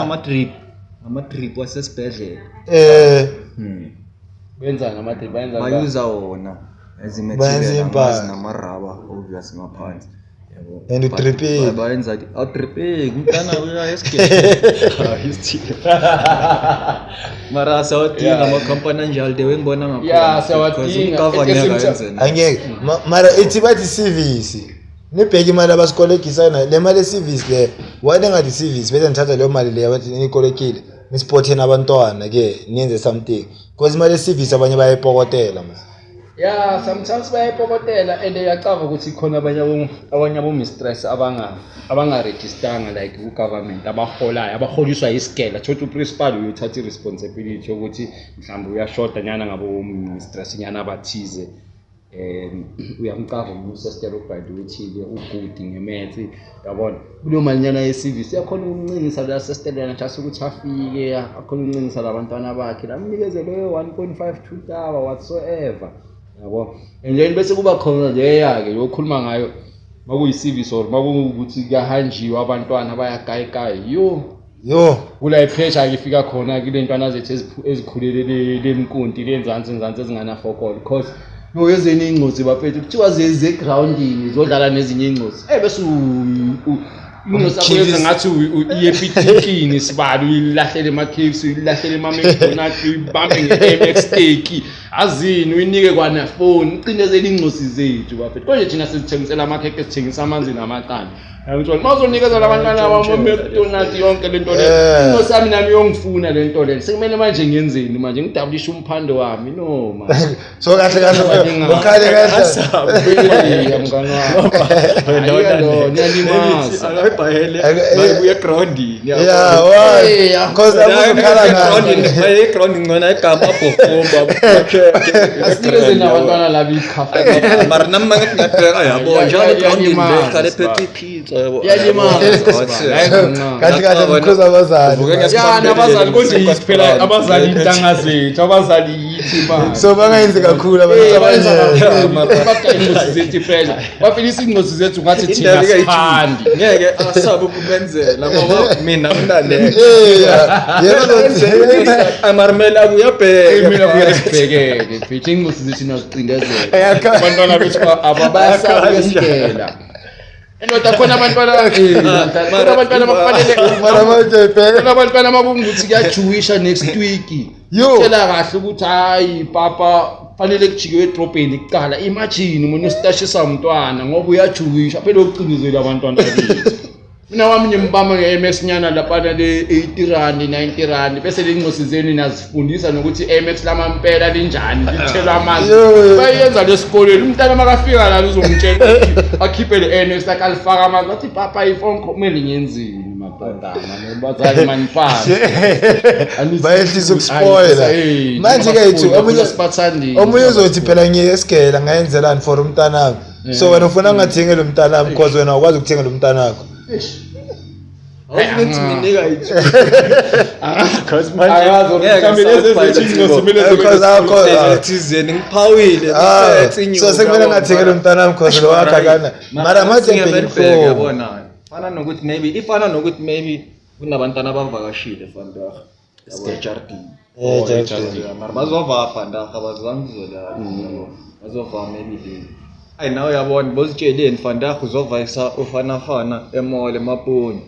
ngama-drip wasesibhedlela benza ngama-drip bayuza wona ezimaterial namaraba obvious ngaphansi and utripping bayenza tripping umntana uya esigele mara sawadinga ama-company anjalo de wengibona ngakhona sawadinga angeke mara ithi bathi service nibheke imali abasikolegisana le mali service le why ngathi service bese nithatha leyo mali le abathi nikolekile nisiphotheni abantwana ke niyenze something because imali service abanye bayayipokotela manje sometimes bayayipokotela and yacava ukuthi khona abanye abo-mistress abangarejistanga like ku-government abaholiswa isikela thothi uprincipal uyothatha i-responsibility yokuthi mhlawumbe uyashoda nyana ngabo-mistress nyana abathize uyamcava umsester ubhayide uthile ugudi ngemethi yabona kuleyo mali nyana ye-service yakhona ukuncinisa leya sester yana just ukuthi afike akhona ukuncinisa labantwana bakhe lamnikeze leyo 1.5 2 whatsoever yabo and then bese kuba khona leyake yokhuluma ngayo makuyisivisi or makuwukuthi kuyahanjiwa abantwana bayagayigaya yo kula ipressure ifika khona kule ntwana zethu ezikhulele lemkunti lenzansi ezingana fokol because noyezeni ingcozi bafethu kuthiwa ze groundini zodlala nezinye ingcozi bese Ingosakwenza ngathi uyepitikini sibali uyilahlele ema-KFC uyilahlele ema-McDonald's uyibambe nge-MX steak azini uyinike kwanefoni ucindezele ingcosi zethu bafethu konje thina sizithengisela amakhekhe sithengisa amanzi namaqanda ngithola mawuzonikezela abantwana bama-McDonald's yonke lento le ingosi yami nami yongifuna lento le sekumele manje ngiyenzeni manje ngidablishe umphando wami no man so kahle ukhale kahle mngani wami niyalimaza akayibhayele bayibuye groundini yeah why because akukhala ngayo grounding ngona igama abhofomba asinikeze nabantwana laba ikhafa mara nami ngathi yabo njalo grounding bekhale phethe ipizza yabo yalimaza kahle because abazali ya nabazali kodwa isiphela abazali intanga zethu abazali yithi manje so bangayenzi kakhulu abazali bakayingosi zethu pressure bafilisa ingcosi zethu ngathi thina siphandi ngeke asabe ukumenzela ngoba mina mnane amarmela kuyabheka mina kuyasibhekeke mfethu ingcosi zethu nazicindezela abantwana bethu ababasabi besikela endoda khona abantwana abantwana bakufanele abantwana makungukuthi kuyajuwisha next week tshela kahle ukuthi hayi papa fanele kujike edrobheni kuqala imagine umuntu usitashisa umntwana ngoba uyajuwisha phela ukucindezela abantwana bethu mina wami ngimbamba nge-MX nyana lapha le 80 rand 90 rand bese lengcosi zenu nazifundisa nokuthi MX lamampela linjani lithela amanzi bayenza lesikolweni umntana makafika la uzomtshela akhiphe le MX akalifaka amanzi wathi papa iphone kumele ngiyenzini madodana nobazali maniphansi bayehlisa ukuspoila manje ke yethu omunye uzothi phela ngiye esigela ngayenzelani for umntana so wena ufuna ngathengela umntana because wena ukwazi ukuthengela umntana wakho awukuthi minika yithi because manje thizeni ngiphawile so sekumele ngathengela umntana because lo wakha kana mara manje ngibheka yabona fana nokuthi maybe kunabantwana abavakashile vandaag yabo ejardini mara bazova vandaag abazangizola bazova maybe I know yabona bozitsheleni vandaag uzovayisa ufanafana emall emaponi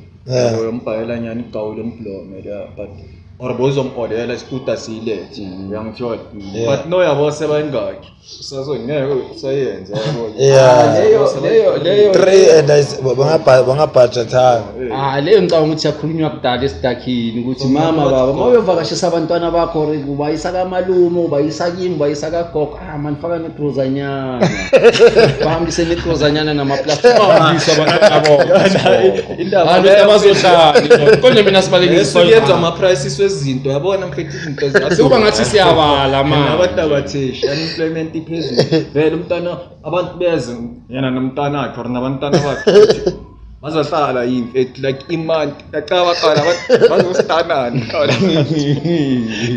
uyombhayela nyani igawule emblome la but or bozomodela isikuta silethe uyangithola but no yabo sebayingaki usazongeke usayenza yabo leyo 3 and bangabudgetha leyo ngicabanga ukuthi yakhulunywa kudala esidakhini ukuthi mama baba mawuyovakashisa abantwana bakho ubayisa kamalume ubayisa kimi ubayisa kagogo manifaka negrozanyana bahambise negrozanyana namaplastic bahambisa abantwana babo indaba abazohlala konje mina sibalekisa yenza ama prices wezinto yabona mfethu izinto sekuba ngathi siyabala manje abantu abatheshi unemployment iphezulu vele umntana abantu beze yena nomntana wakhe or nabantwana bakhe bazohlala yimfethu like imant yaqabaqala bazostanana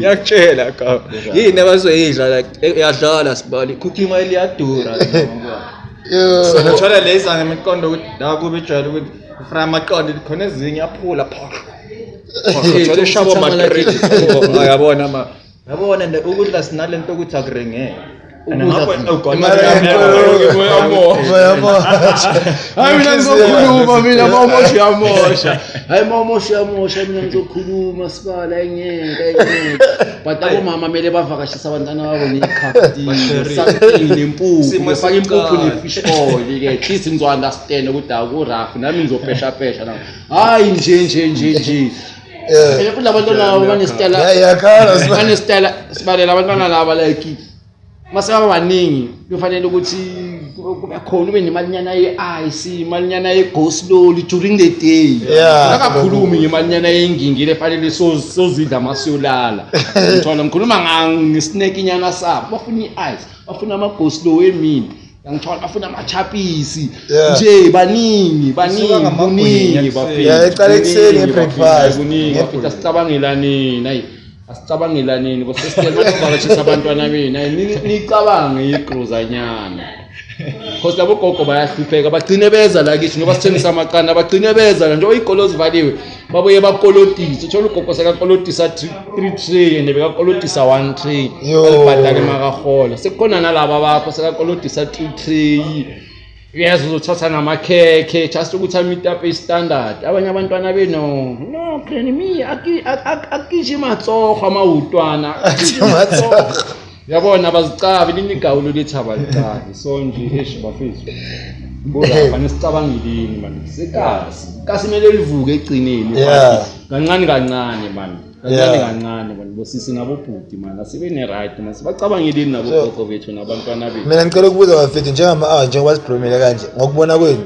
yakutshela ka yini abazoyidla like yadlala sibali cooking oil iyadura so ngithola leza ngemiqondo ukuthi la kube jwayele ukuthi uframa amaqondo khona ezinye yaphula ngithola shabo madrid yabona ukudla sinalento ukuthi akurengeke hayi mina ngizokhuluma mina mawumosha mina ngizokhuluma sibala engeke but abomama kumele bavakashisa abantwana babo nekhafti nempuphu befaka impuphu nefish oil ke please nizo understand ukuthi akurafu nami ngizopesha la hayi nje phela labantwana labo banesitala sibalela abantwana laba like masaba baningi kufanele ukuthi kube khona ube nemalinyana ye-ice imalinyana ye-go-slow during the day akakhulumi ngemalinyana yengingile fanele sozidla masiyolala ngithola ngikhuluma ngesnake inyana sabo bafuna i-ice bafuna ama-go-slow emini ngithola bafuna amachapisi nje baningi bafika ecala ekuseni ngebreakfast bafika sicabangelanini hayi asicabangelanini bosesitele manje abantwana benu nicabange igruzanyana because labo gogo bayahlupheka bagcine beza la kithi ngoba sithengisa amaqanda bagcine beza la nje oyigolo zivaliwe babuye bakolotisa uthola ugogo sekakolotisa 3 tray nebe kakolotisa 1 tray alibhadala emakahola sekukhona nalabo bakho sekakolotisa 3 tray uyazi uzothatha namakhekhe just ukuthi amitape standard abanye abantwana beno no plan me akishe matsogo amawutwana yabona abazicabi linigawulo lithi abalicabi so nje bafethu ngoba nesicabangilini manje sekasi kasimele livuke egcineni kancane kancane manje kancane manje bosisi nabo bhuti manje asibe ne right manje sibacabangilini nabo gogo bethu nabantwana bethu mina ngicela ukubuza bafethu njengoba sipromile kanje ngokubona kwenu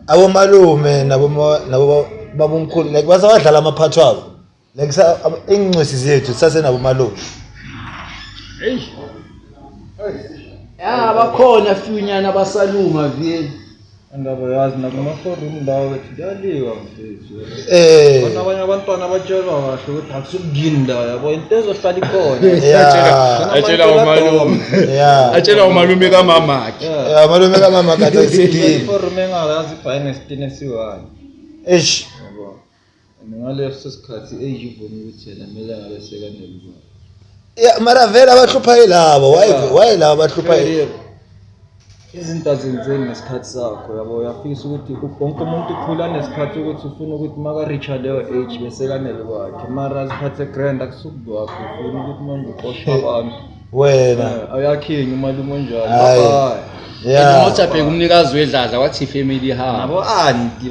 abomalume nabo babomkhulu like basabadlala amaphatho abo like ingcwesi zethu sase nabo malume bakhona funyana basaluma vele andaba yazi nakuma-forum ndawo bethu kuyaliwa mfethu khona abanye abantwana abatshelwa kahle ukuthi akusukugini la yabo into ezohlala ikhona atshela umalume kamamakhe malume kamamakhe athi forum engayazi ibhayi nesitini esiwani yabo ngaleso sikhathi age ivumi ukuthi yena kumele ngabe sekanelwa mara vele abahlupha yilabo why labo abahlupha izinto azenzeni ngesikhathi sakho yabo uyafisa ukuthi bonke umuntu ukhula nesikhathi ukuthi ufuna ukuthi maka-reach leyo age besekanele kwakhe mara isikhathi grand akusukukwakho ufuna ukuthi manje uqosha abantu wena ayakhinga umalume onjalo Mothabheka umnikazi wedladla wathi family house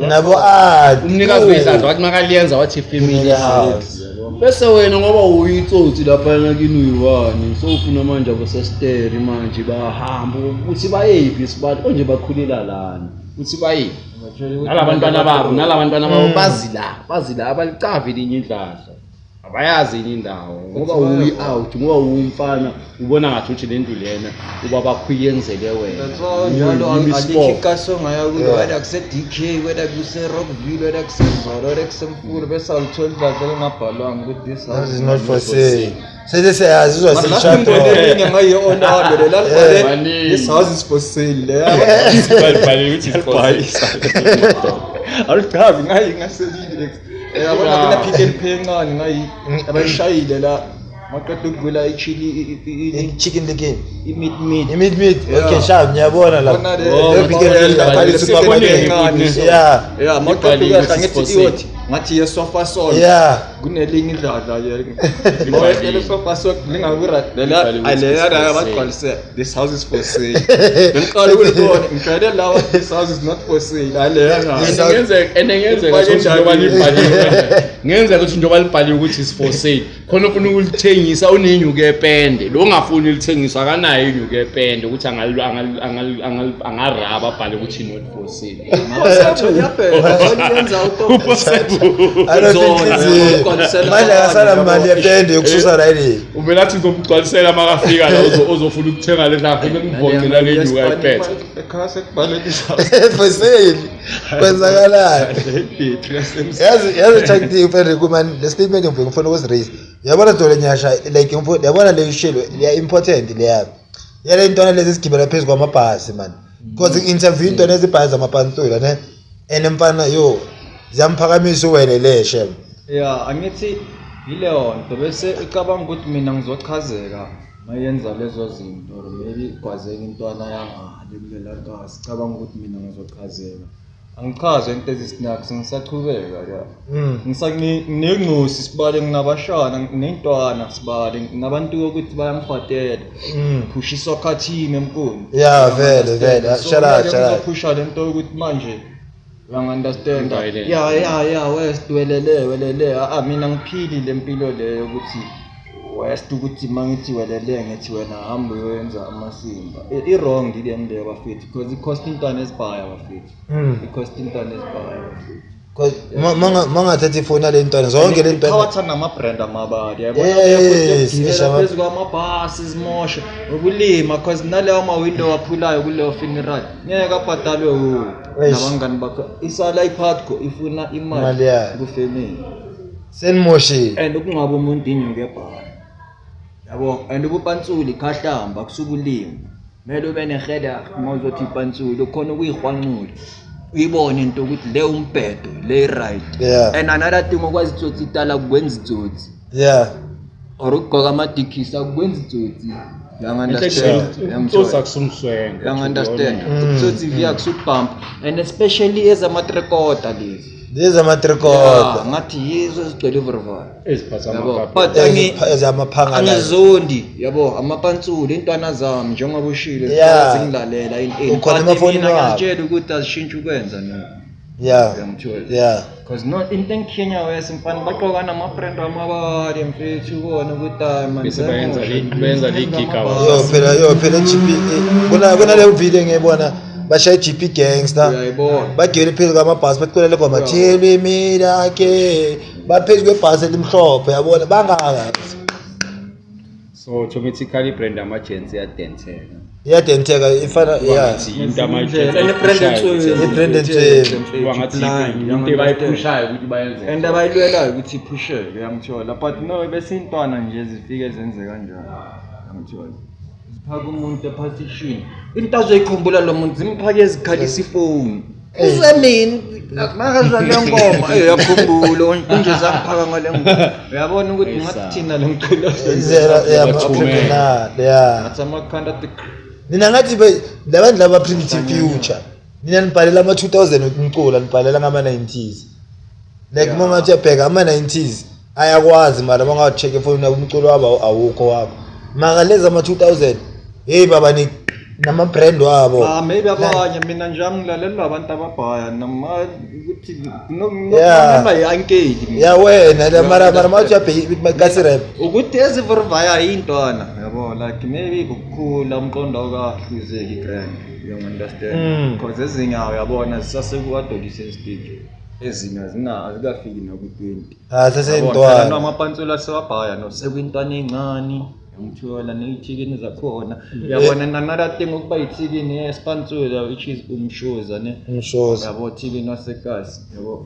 nabo anti umnikazi wedladla wathi makaliyenza wathi family house bese wena ngoba uyitsotsi lapha nakini uyiwani so ufuna manje abosesteri manje bahamba ukuthi bayephi isibali konje bakhulela lana uthi bayephi nalabantwana babo bazi la abalicavi linye idladla abayazi indawo ngoba uyi out ngoba umfana ubona ngathi uthi lento lena uba bakhuyenzele wena njalo alikhikaso ngaya ukuthi wena kuse DK wena kuse Rockville wena kuse Zolo wena kuse Mfulu bese alithola idladla lingabhalwanga ukuthi this house is not for sale seyazi uzosishapho ngayo onalo lalibhale this house is for sale balibhale ukuthi is for sale awuchavi ngayingaselile yabona kuna pick and pay ngani ngayi abayishayile la maqedwe ukuvula chicken licken meat okay shab ngiyabona la pick and yeah maqedwe ngathi iyothi ngathi yesofa sona kunelinye idladla ke le sofa sona lingakura lela abaqalise this house is for sale ngiqala ukubona ngicela lawa this house is not for sale aleya ngenzeka ukuthi njengoba libhaliwe ukuthi is for sale khona ufuna ukulithengisa unenyuke epende lo ongafuni ulithengisa akanayo inyuke epende ukuthi angaraba abhale ukuthi not for sale mawasathola yaphela yenza manje akasala mali yepende yokususa rayini uvela athi ngizomgcwalisela makafika la ozofuna ukuthenga le lapho ngivongela le nyuka epende ekhase kubalekisa for sale kwenzakalani yazi chakti ufende kuman le statement ngifuna ukuziraise yabona dole nyasha like yabona le shelo ya important le yabo yale intwana lezi sigibela phezulu kwamabhasi man because interview intwana ezibhasi zamapantula ne enemfana yo ziyamphakamisa uwelele shem angithi yileyo nto bese icabanga ukuthi mina ngizochazeka mayenza lezo zinto or maybe kwazeke intwana yangale kulela nto sicabanga ukuthi mina ngizochazeka angichaze into ezisinax ngisachubeka ngisanginengosi sibale nginabashana nentwana sibale nabantu ukuthi bayangifatela pushiswa khathini emkuni vele shala pusha lento ukuthi manje yang understand welele mina ngiphili lempilo leyo ukuthi west ukuthi mangithi welele ngithi wena hamba uyenza amasimba wrong ile mde bafethi because it cost intwana esibhaya bafethi it cost intwana esibhaya because mangathathi ifoni le ntwana zonke le ntwana awathanda ama brand amabadi yabona ukuthi phezulu kwamabhasi izimosha ukulima because naleyo ama window aphulayo kuleyo funeral ngeke abhadalwe nabangani bakho isala iphatko ifuna imali ku family senimoshile. And ukungaba umuntu inyuke ebhala. Yabo, and ubupantsuli khahlamba kusuka ulimi. Mele ube neheader mawuzothi ipantsuli ukhona ukuyihwanqula. Uyibone into ukuthi le umbhedo le right. Yeah. And another thing okwazi ukuthi itala kwenza itsotsi. Yeah. Or ukugqoka amadikisa kwenza itsotsi. Kusumswenga. You understand? Itsotsi via kusubump and especially as a matrikota lezi. These are matrikota. Ngathi yizo ezigcwele overval. Eziphatha Yabo, amapapa. but amaphanga la. angizondi yabo amapantsuli intwana zami njengoba ushilo Yeah. zingilalela Ukhona emafonini wabo. ngiyatshela ukuthi azishintshe ukwenza no Yeah. Yeah. because not into eKenya wesimfana baqoka namabrand amabali mfethu ubona ukuthi man Bese bayenza le gig Yo phela GP kuna le video ngiyibona bashaya GP gangster. uyayibona Bagcwele phezulu kwamabhasi bathulele ngoma thini mina ke baphezulu kwebhasi elimhlophe yabona bangakazi. So automatically brand agency yadenteka. Iyadenteka ifana yeah. Into agency. I-brand Wangathi into bayipushayo ukuthi bayenze. and abayilwelayo ukuthi ipusheke uyangithola but no bese intwana nje zifike zenze kanjalo uyangithola ziphaka umuntu eposition into azoyikhumbula lo muntu zimphake ezikhalisa ifoni uzemini makaza le ngoma yakhumbula unje zangiphaka ngale ngoma uyabona ukuthi ngathi thina lo mculo Izela yeah. Yeah. athi amakhanda the Nina ngathi labantu laba primitive future. Nina nibhalela ama 2000 umculo nibhalela ngama 90s. Like mama uyabheka ama 90s ayakwazi mara bangacheck efoni na umculo wabo awukho wakho. Maka leza ama 2000 hey baba ni nama brand wabo. maybe abanye mina nje angilalela abantu ababhaya nama ukuthi Yeah. noma yankedi Ya wena la mara mawuthi uyabheka kasi rap. ukuthi ezivurvaya intwana yabo like maybe ukukhula umqondo kahluzeki grand you understand because ezinyawo yabona zisasekuadolescent stage ezinye azikafiki naku 20 sasentwana. noma pantsula sewabhaya no sekwintwana encane ngithola neyithikini zakhona yabona another thing ukuba ithikini esipantsula which is umshoza ne Umshoza. yabo thikini wasekasi yabo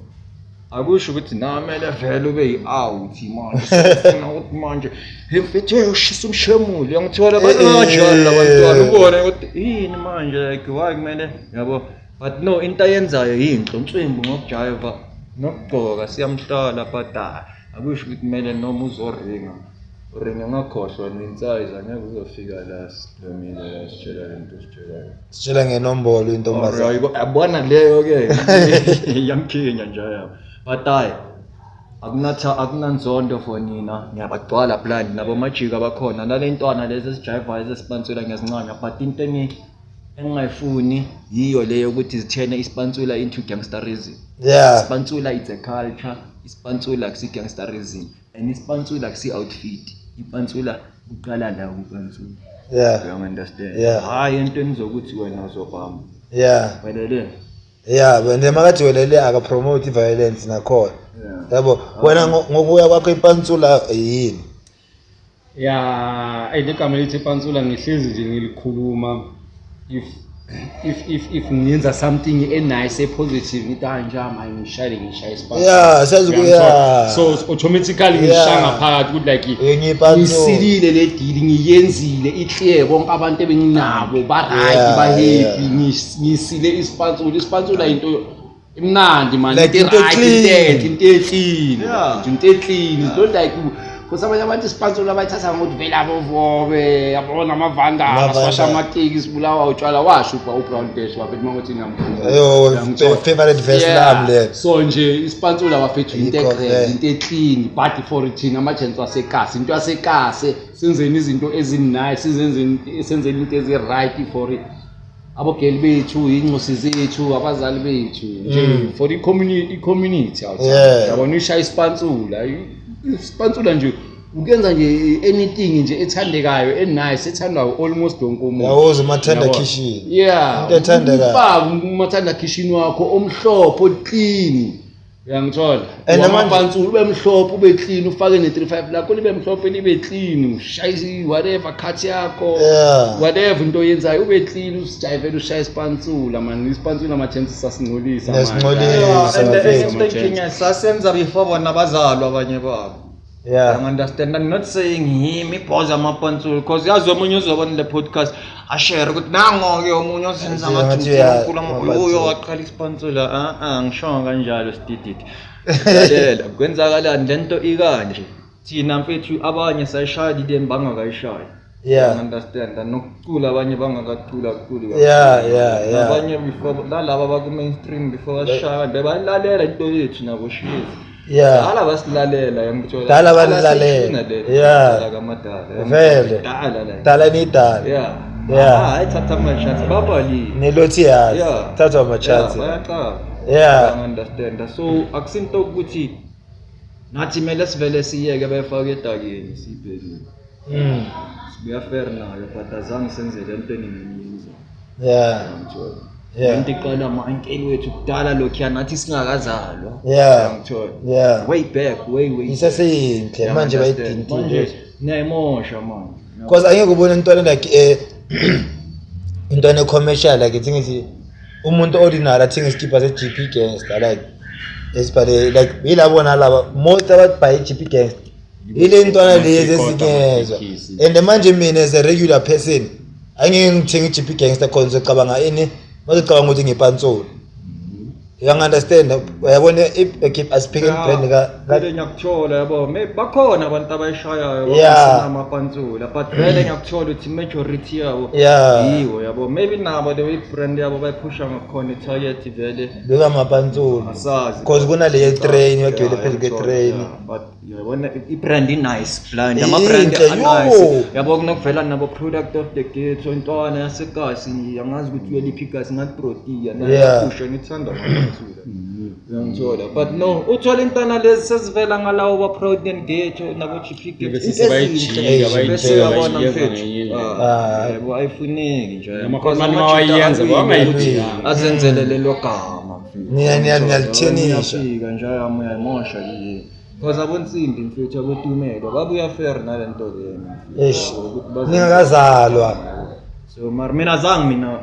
akusho ukuthi namele vele ube yi-out manje sifuna ukuthi manje mfethu ushisa umshemulo uyangithola banjalo labantwana ubone ukuthi yini manje like why kumele yabo but no into ayenzayo yinhle uNtswembu ngokujiva nokugcoka siyamhlala but akusho ukuthi kumele noma uzoringa uringa ngakhohlwa ninsize angeke uzofika la sidomile la sitshela lento sitshelayo Sitshela ngenombolo intombazana. yabona leyo ke yamkhinya nje yabo but akunanzondo for nina ngiyabagcwala blind nabo majika bakhona nalentwana lezi esijiva ezesipansula ngezincane but into engingayifuni yiyo leyo ukuthi zithene ispansula into gangsterism. Yeah. Ispansula it's a culture, ispansula akusi gangsterism and ispansula akusi outfit. Ipansula uqala la upansula. Yeah. You understand? Yeah. Hayi into enizokuthi wena uzobamba. Yeah. Welele. Yeah, wena makathi welele aka promote violence nakhona. Yeah. Yabo, wena ngokuya kwakho ipansula yini? Yeah, igama lithi pantsula ngihlezi nje ngilikhuluma if ngenza something nice positive ngitanjama ngishaya isipasi. Yeah, sazukuya. So automatically ngishaya ngaphakathi ukuthi like ngiyipantsula le deal ngiyenzile iclear bonke abantu ebenginabo ba right ba happy ngisile isipansula into imnandi man Like into right into Yeah. clean it's not like because abanye abantu isipansula bayithatha ngokuthi vele abovobe yabona amavanda aswasha amatiki sibulawa utshwala washupha uBrown Dash waphethe mangothi ngamkhulu Yo, favorite verse lami le. so nje isipansula wafethu into Ikho-ke. into clean but for it amagents wasekasi into yasekase senzeni izinto ezinice senzeni into ezi right for it abogeli bethu incosi zethu abazali bethu nje for i-community out Yeah. yabona ishaya ispansula nje ukenza nje anything nje ethandekayo enice ethandwayo almost wonke umuntu Yawoza umathanda kitchen. yeah Into ethandekayo. ufaka umathanda kitchen wakho omhlophe oclean Uyangithola. And Amapantula ube mhlophe ube clean ufake ne35 lakho libe mhlophe libe clean ushaye whatever cut yakho whatever into oyenzayo ube clean usijayivela ushaye isipantsula man isipantsula ama chances asingcolisa and sasenza before bona bazalwa abanye babo. I understand. I'm not saying him iphoza amapantula because yazi omunye uzobona le podcast a share ukuthi nango ke omunye osenza ngathi uyo waqala isipantula ngisho kanjalo sidididi. Lalela kwenzakalani lento ikanje thina mfethu abanye sayishaya idem bangakayishaya. I understand. Nokucula abanye bangakacula kakhulu. Abanye before lalaba baku mainstream before bashaya bebalalela into yethu nabo shizi. Dala basilalela yangithola. Dala banilalela. Kamadala. Vele. Dala ni dala. Hayi thatha ama-chance babali. Nelothi yazi. Thatha ama-chance. Bayaqala. I understand. So akusinto ukuthi nathi mele sivele siyeke bayifake edakeni sibhekile. Sibuya fair nayo but azange senze lento eningiyenza. Into iqala ama-ankle wethu kudala lokhu nathi singakazalwa. Ngithola. Way back, way. Isaseyinhle manje bayidintile. Manje niyayimosha manje. Because angeke ubone intwana like intwana commercial like ithi umuntu ordinary athenga iskipa se-GP Gangster like esibhale like yilabona laba most abantu buy GP Gangster. Ile intwana lezi esikenzwa. And manje mina as a regular person angeke ngithenga iGP Gangster cause ngicabanga ini ngicabanga ukuthi ngipantsula. You understand? Uyabona keep as picking brand vele ngiyakuthola yabo bakhona abantu abayishayayo basina amapantsula but vele ngiyakuthola ukuthi majority yabo yiwo yabo maybe nabo the way brand yabo bayiphusha ngakhona target vele beka amapantsula because kuna le train yagcwele phezulu kwe-train but yabona ibrand nice blind ama brand nice yabo kunokuvela nabo product of the gate so intwana yasekasi yangazi ukuthi uyeliphikasi ngathi protein nayiphusha ngithanda ngiyangithola but no uthola intana lezi sesivela ngalawo ba protein gate nabo GP bese bayabona mfethu yebo ayifuneki nje amakhosana mawayenza bangayithi azenzele lelo gama mfethu niyalithenisha nje ayamosha le because abonsimbi mfethu abotumelo babuya fair nalento lena ningakazalwa. So mina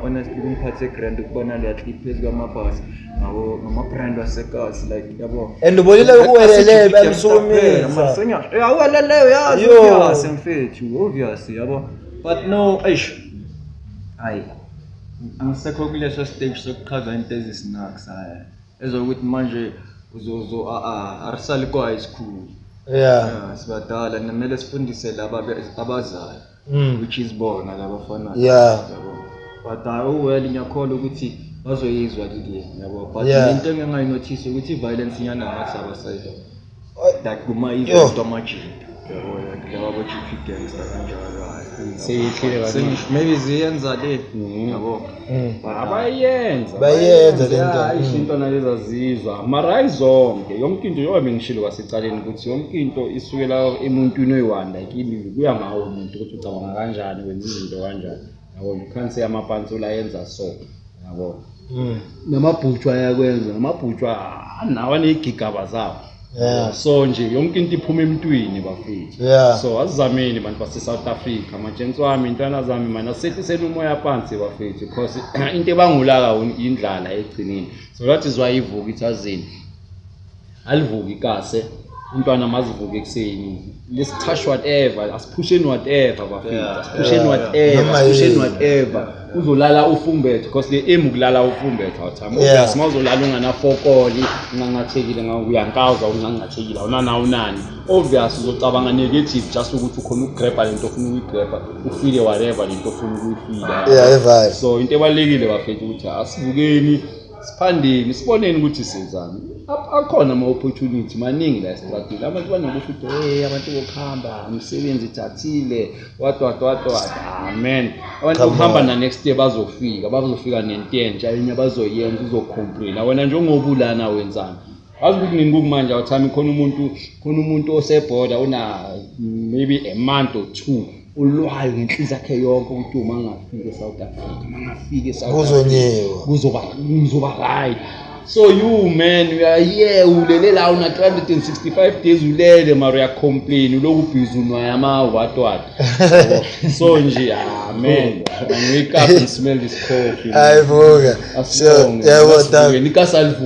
honestly ngiphathe grand ukubona le athlete phezu kwamabhasi ngama brand wasekasi like yabo and ubonile ukuwelele bamsumisa awelele yazi mfethu obviously yabo but no hayi angisekho kuleso stage sokuchaza into ezisinaks haya ezokuthi manje uzo arsali kwa high school sibadala nemele sifundise laba abazali which is bona labafana but well ngiyakholwa ukuthi bazoyizwa kile yabo but into engingayinotice ukuthi violence inyana ngathi abasayidla like kuma event amajini yabo labo GP Gangster kanjalo seyihlile kahle maybe ziyenza le yabo bayenza lento izinto nalezi azizwa mara ayizonke yonke into yobe ngishilo kwasecaleni ukuthi yonke into isukela emuntwini oyiwanda kimi kuya ngawo umuntu ukuthi ucabanga kanjani wenza izinto kanjani yabo you can't say amapantsula ayenza so yabo namabhutshwa ayakwenza namabhutshwa anawo anegigaba zawo so nje yonke into iphuma emntwini bafethu so asizameni bantu base South Africa amajentsi wami intwana zami mana sehlisela umoya phansi bafethu because into ebangulaka indlala egcinini so that is why ivuka ithazini alivuki kase intwana mazivuka ekseni let's touch whatever asiphusheni whatever bafethu asiphusheni whatever uzolala ufumbethe because le aim ukulala ufumbethe awuthama ubuyasi mawuzolala unganafokoli ungangathekile uyankawuza ungangathekile unani obvious uzocabanga negative just ukuthi ukhona ukugrabha lento ofuna ukuyigrabha ufile whatever lento ofuna ukuyifila so into ebalekile bafethu ukuthi asivukeni siphandeni siboneni ukuthi senzani akhona ama opportunity maningi la strategy abantu banakusho ukuthi abantu bokuhamba umsebenzi ithathile what amen abantu bokuhamba na next year bazofika nententsha enye bazoyenza uzocomplain wena njengobulana wenzani azibuthi nini kumanje awuthami khona umuntu osebhoda una maybe a month or two ulwayo ngenhliziyo yakhe yonke ukuthi uma ngafika eSouth Africa mangafika eSouth Africa kuzoba right So you man, we are here ulele la una 365 days ulele mara uya complain uloku busy unwayama what. So nje man, when we wake up and smell this coffee. Hayivuka. So yabo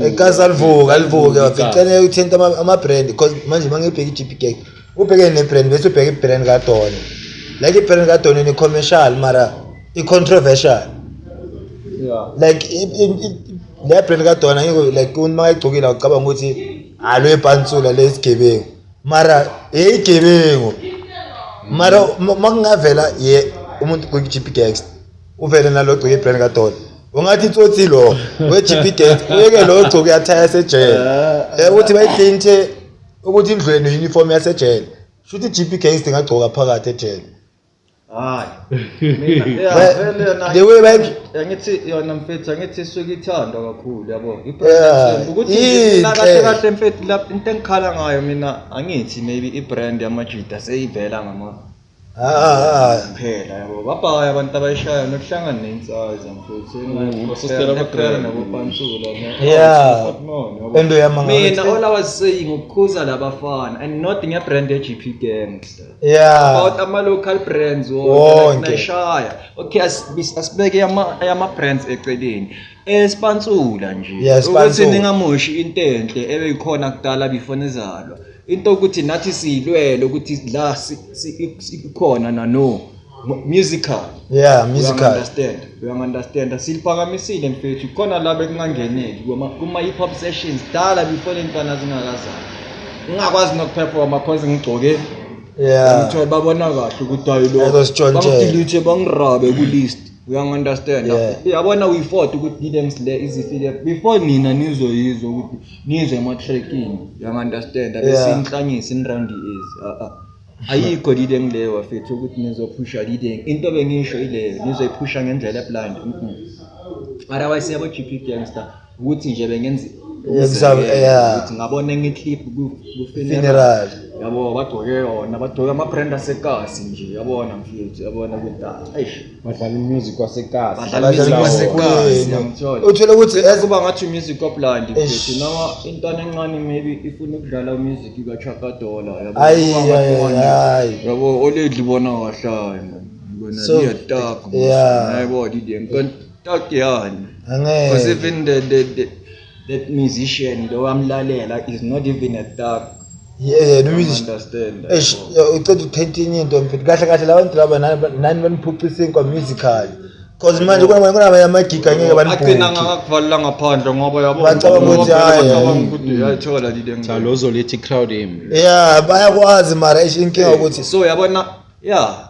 ikasalivuka alivuka ngicela uthenta ama brand because manje mangibheka iGP Gang ubheke ne brand bese ubheka ibrand kaDoni. Like ibrand kaDoni ni commercial mara I controversial. Yeah. Like le brand kaDoni ngiko like uma ngigcokile ucabanga ukuthi alo epantsula lesigebengu mara igebengu mara makungavela ye umuntu kwiGP Gangs uvele nalo gcoke ibrand kaDoni ungathi tsotsi lo weGP Gangs uyeke lo gcoke yathaya yasejele ukuthi bayidinte ukuthi indlweni uniform yasejele shuthi iGP Gangs ingagcoka phakathi ejele hayi mina vele na the way back angithi yona mfethu angithi suke ithandwa kakhulu yabo ibrand ukuthi kahle kahle mfethu lapho into engikhala ngayo mina angithi maybe ibrand yamajita seyivela ngama phela yabo babaya abantu abayishaya nokuhlangana nensazi mfethu nabopansula endo yamanga mina all I was saying ukukhuza labafana and not ngebrand yeGP Gangs about ama local brands nashaya okay asibeke yama brands eceleni espansula nje ukuthi ningamoshi into enhle ebeyikhona kudala before izalwa into ukuthi nathi silwele ukuthi la sikhona no musical musical we understand siliphakamisile mfethu khona la bekungangeneki kuma hip hop sessions dala before intwana zingakazali ngingakwazi nokuperforma because ngigcoke ngithola babona kahle ukuthi hayi lo bangidilute bangirabe ku list we understand yabona we fought ukuthi Didems le izifile before nina nizoyizwa ukuthi nizwe ama tracking you understand bese inhlangisa in round is ayikho Didem leyo wafethu ukuthi nizophusha Didem into bengisho ile nizoyiphusha ngendlela eblind otherwise yabo GP Gangster ukuthi nje bengenza ukuthi ngabona ngeclip ku funeral yabo bagcoke yona bagcoke ama brand asekasi nje yabona mfethu yabona ukuthi eish badlala music wasekasi yamthola uthola ukuthi kuba ngathi music oblind mfethu noma intwana encane maybe ifuna ukudlala music kaChaka Dollar yabo yabo oledli bona kahle ngibona liyatak yabo Didem kontak yani because even that musician lo amlalela is not even a thug no musician understand uceda ukuthentinye into mfethu kahle kahle labantu laba nani baniphucisa kwa musical because manje kuna amagiga ngeke baniphuce agcina ngakakuvalela ngaphandle ngoba yabo bacabanga ukuthi hayi yayithola Didem njalo uzolethi crowd him bayakwazi mara inkinga ukuthi so yabona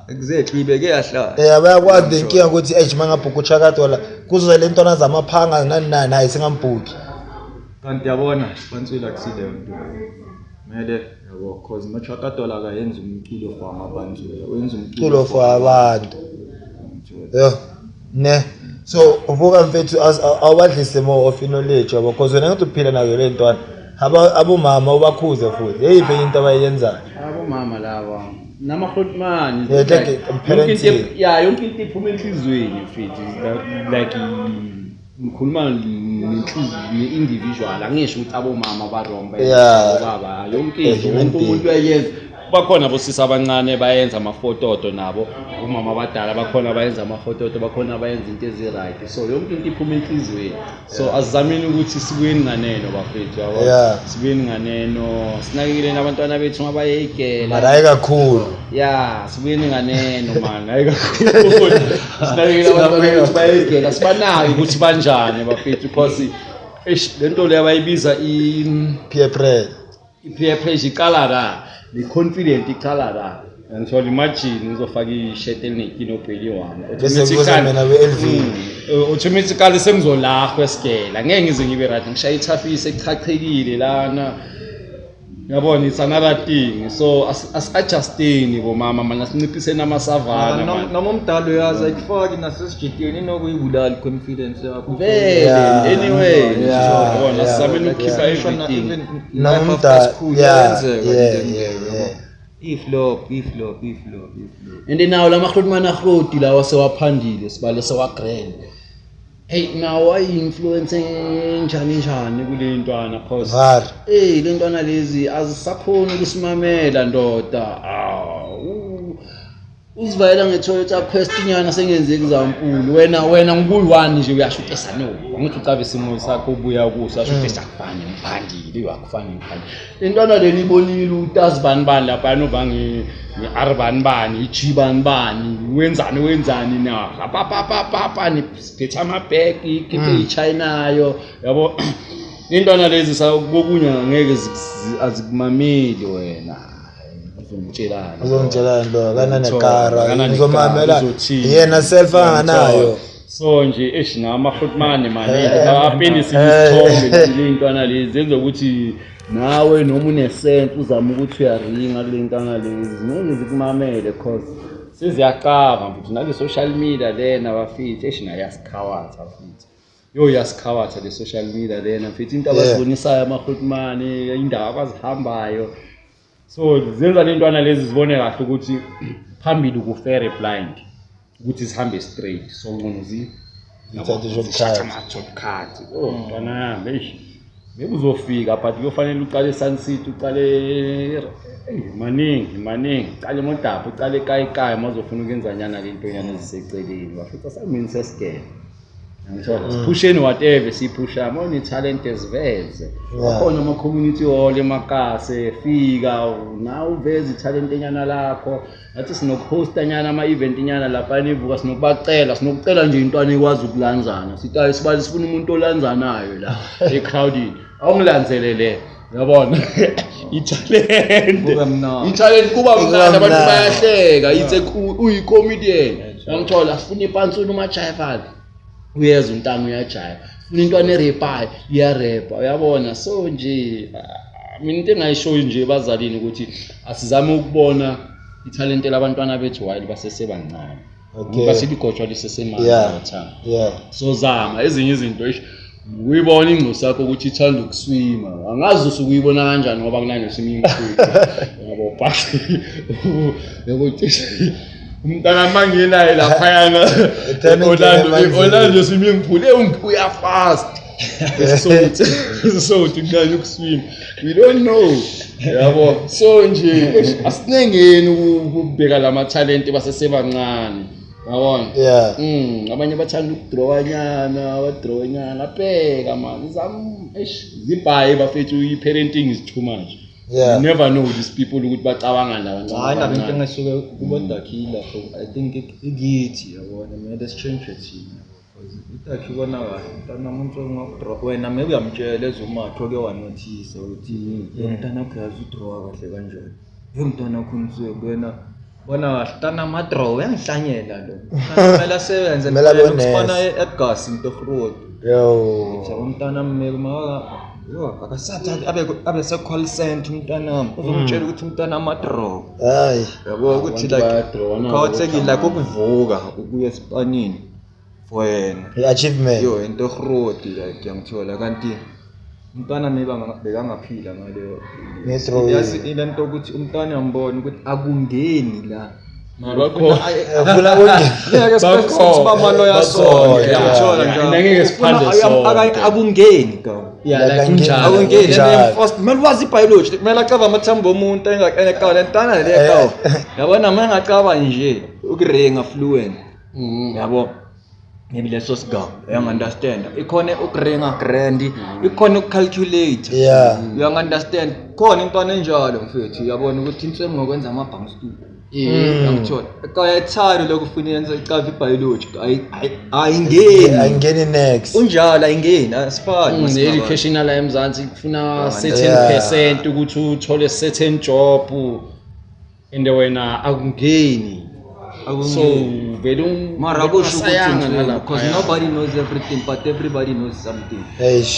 exactly ibeke yahlala bayakwazi inkinga ukuthi mangabhuka Chaka Dollar kuzoza le ntwana zamaphanga nani hayi singambhuki kanti yabona sipansula kusile umuntu mele yabo cause Chaka Dollar akayenza umculo for abantu wenza umculo for abantu ne so uvuka mfethu awabadlise more of knowledge yabo cause wena ngathi uphila nazo le ntwana abomama ubakhuze futhi eyiphi into abayenzayo abomama laba namahlotmani yonke into iphuma enhlizweni mfethu like ngikhuluma ne-individual angisho ukuthi abomama baromba baba yonke umuntu uyayenza bakhona bosisa abancane bayenza amafototo nabo umama abadala bakhona bayenza amafototo bakhona bayenza into eziright so yonke into iphuma enhlizweni so azameni ukuthi sibuyeni nganeno bafethu yabo sibuyeni nganeno sinakekele nabantwana bethu ngabaye igela mara hayi kakhulu sibuyeni nganeno man hayi kakhulu sinakekele abantwana bethu baye igela sibanaki ukuthi banjani bafethu because lento le abayibiza peer pressure iqala la the confident iqala la and so imagine ngizofaka i-shirt elinekini obheli wami automatically sengizolahwa esigela ngeke ngize ngibe right ngishaya ithafisi echachekile lana yabona it's another thing so as-adjusteni bomama manje sinciphise namasavana noma umdala uyazi ayikufaki nasesijidini inokuyibulala confidence yakho vele anyway yabona sizameni ukukhipha everything noma umdala iflop and now la mahlotmana hroti lawa sewaphandile sibale sewa grand hey now influence njani kule ntwana cause var le ntwana lezi azisakhona ukusimamela ndoda uzivayela ngeToyota Quest inyana sengenze example wena nguyi-1 nje uyashuta esano angithi ucave isimo sakho ubuya kuso ashuta esakufana ngiphandile wakufana ngiphandile intwana leli ibonile utazibani bani lapha nova ngi-Arban bani iJibani bani wenzani na papa niphethe amabheki ikhiphe iChinayo yabo intwana lezi sakokunye ngeke azikumameli wena uzongitshelana lo kananekara ngizomamela yena self anganayo so nje nama-footman manje abapendisi isithombe le ntwana lezi zenza ukuthi nawe noma unesent uzama ukuthi uyaringa kule ntwana lezi ngeke zikumamele cause seziyaqaba mfethu nale social media lena bafithi nayo yasikhawatha futhi yasikhawatha le social media lena mfethu into abazibonisayo ama-footman indaba abazihambayo so zenza le ntwana lezi zibone kahle ukuthi phambili ku-fair blind ukuthi zihambe straight so ngcono ama-shortcut ntwana yami maybe uzofika but kuyofanele uqale eSun-City uqale maningi uqale eModapho uqale eKayikayi mazofuna ukwenza nyana le nto nyana eziseceleni bafutha samini sesigele ngithola siphusheni whatever siphusha manje talent eziveze khona ama-community hall emakase fika na uveze italent enyana lakho nathi sinokuhosta nyana ama-event nyana lapha nivuka sinokucela nje intwana ekwazi ukulanzana sithi sibali sifuna umuntu olanzanayo la ecrowdini awungilanzelele yabona italent kuba mnandi abantu bayahleka itse uyi-comedian ngithola sifuna ipansuni umajayivali uyeza untanga uyajaya intwana erepayo iyarepa uyabona so nje mina into engayishoyo nje bazalini ukuthi asizame ukubona italente labantwana bethu while basesebancane ngoba siligotshwa lisesemanzi so zama ezinye izinto uyibona ingcosi yakho ukuthi ithanda ukuswima angazi usukuyibona kanjani ngoba kunane swimming pool yabo pasi yabo umntana manginaye lapha yana Orlando swimming pool uya fast so tikanye ukuswim we don't know yabo so nje asinengeni ukubheka lama talent basesebancane yabona abanye bathanda ukudrawanyana abadrawanyana bheka man zibhaye bafethu i-parenting is too much. You never know these people ukuthi bacabanga la hayi nabe into engasuke kubodakhila I think igithi yabona mina change thina because itakhi bona kahle umuntu ongadraw wena maybe uyamtshela ezumatho ke wanotice ukuthi umntana wakho uyazidraw kahle kanjani umntana wakho wena bona kahle amadraw uyangihlanyela lo kumele asebenze ukufana eGas into road umntana mmeli akasathathi abe se call center umntanami uzomtshela ukuthi umntana amadraw hayi yabo ukuthi like khawuthekile like ukuvuka ukuya esipanini for yena achievement into road like ngiyangithola kanti umntana bekangaphila ngaleyo yazi into ukuthi umntana uyambona ukuthi akungeni la ufuna ngeke sibe bamalo yasona ngiyathola njalo ngeke siphande sona akungeni akungeni first man wazi biology kumele acaba amathambo omuntu engakala entana le kawo yabona manje ngacaba nje ukurenga fluent yabo maybe leso sigaba you understand ikhona ukurenga grand ikhona ukucalculate you understand khona into enjalo mfethu uyabona ukuthi insweni ngokwenza amabhank studio ngithola kayethalo lokufuna yenza icava ibiology ayingeni next unjalo ayingeni asifani education la eMzansi kufuna certain percent ukuthi uthole certain job and wena akungeni so vele mara kusho ukuthi because nobody knows everything but everybody knows something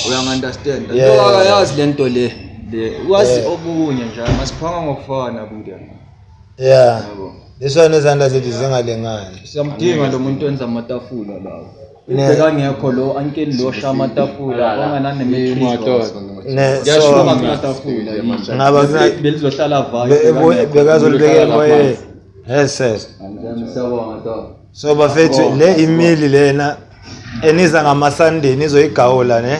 you understand lo akayazi lento le wazi okunye nje masiphanga ngokufana kude this one izandla zethu zingalengani siyamdinga lo muntu wenza amatafula lawo ubheka ngekho lo uncle lo sha amatafula onganane metrix yasho amatafula ngaba belizohlala vaya bekazolibeka emoyeni yes ngiyamsabonga to so bafethu le imili lena eniza ngama-Sunday nizoyigawula ne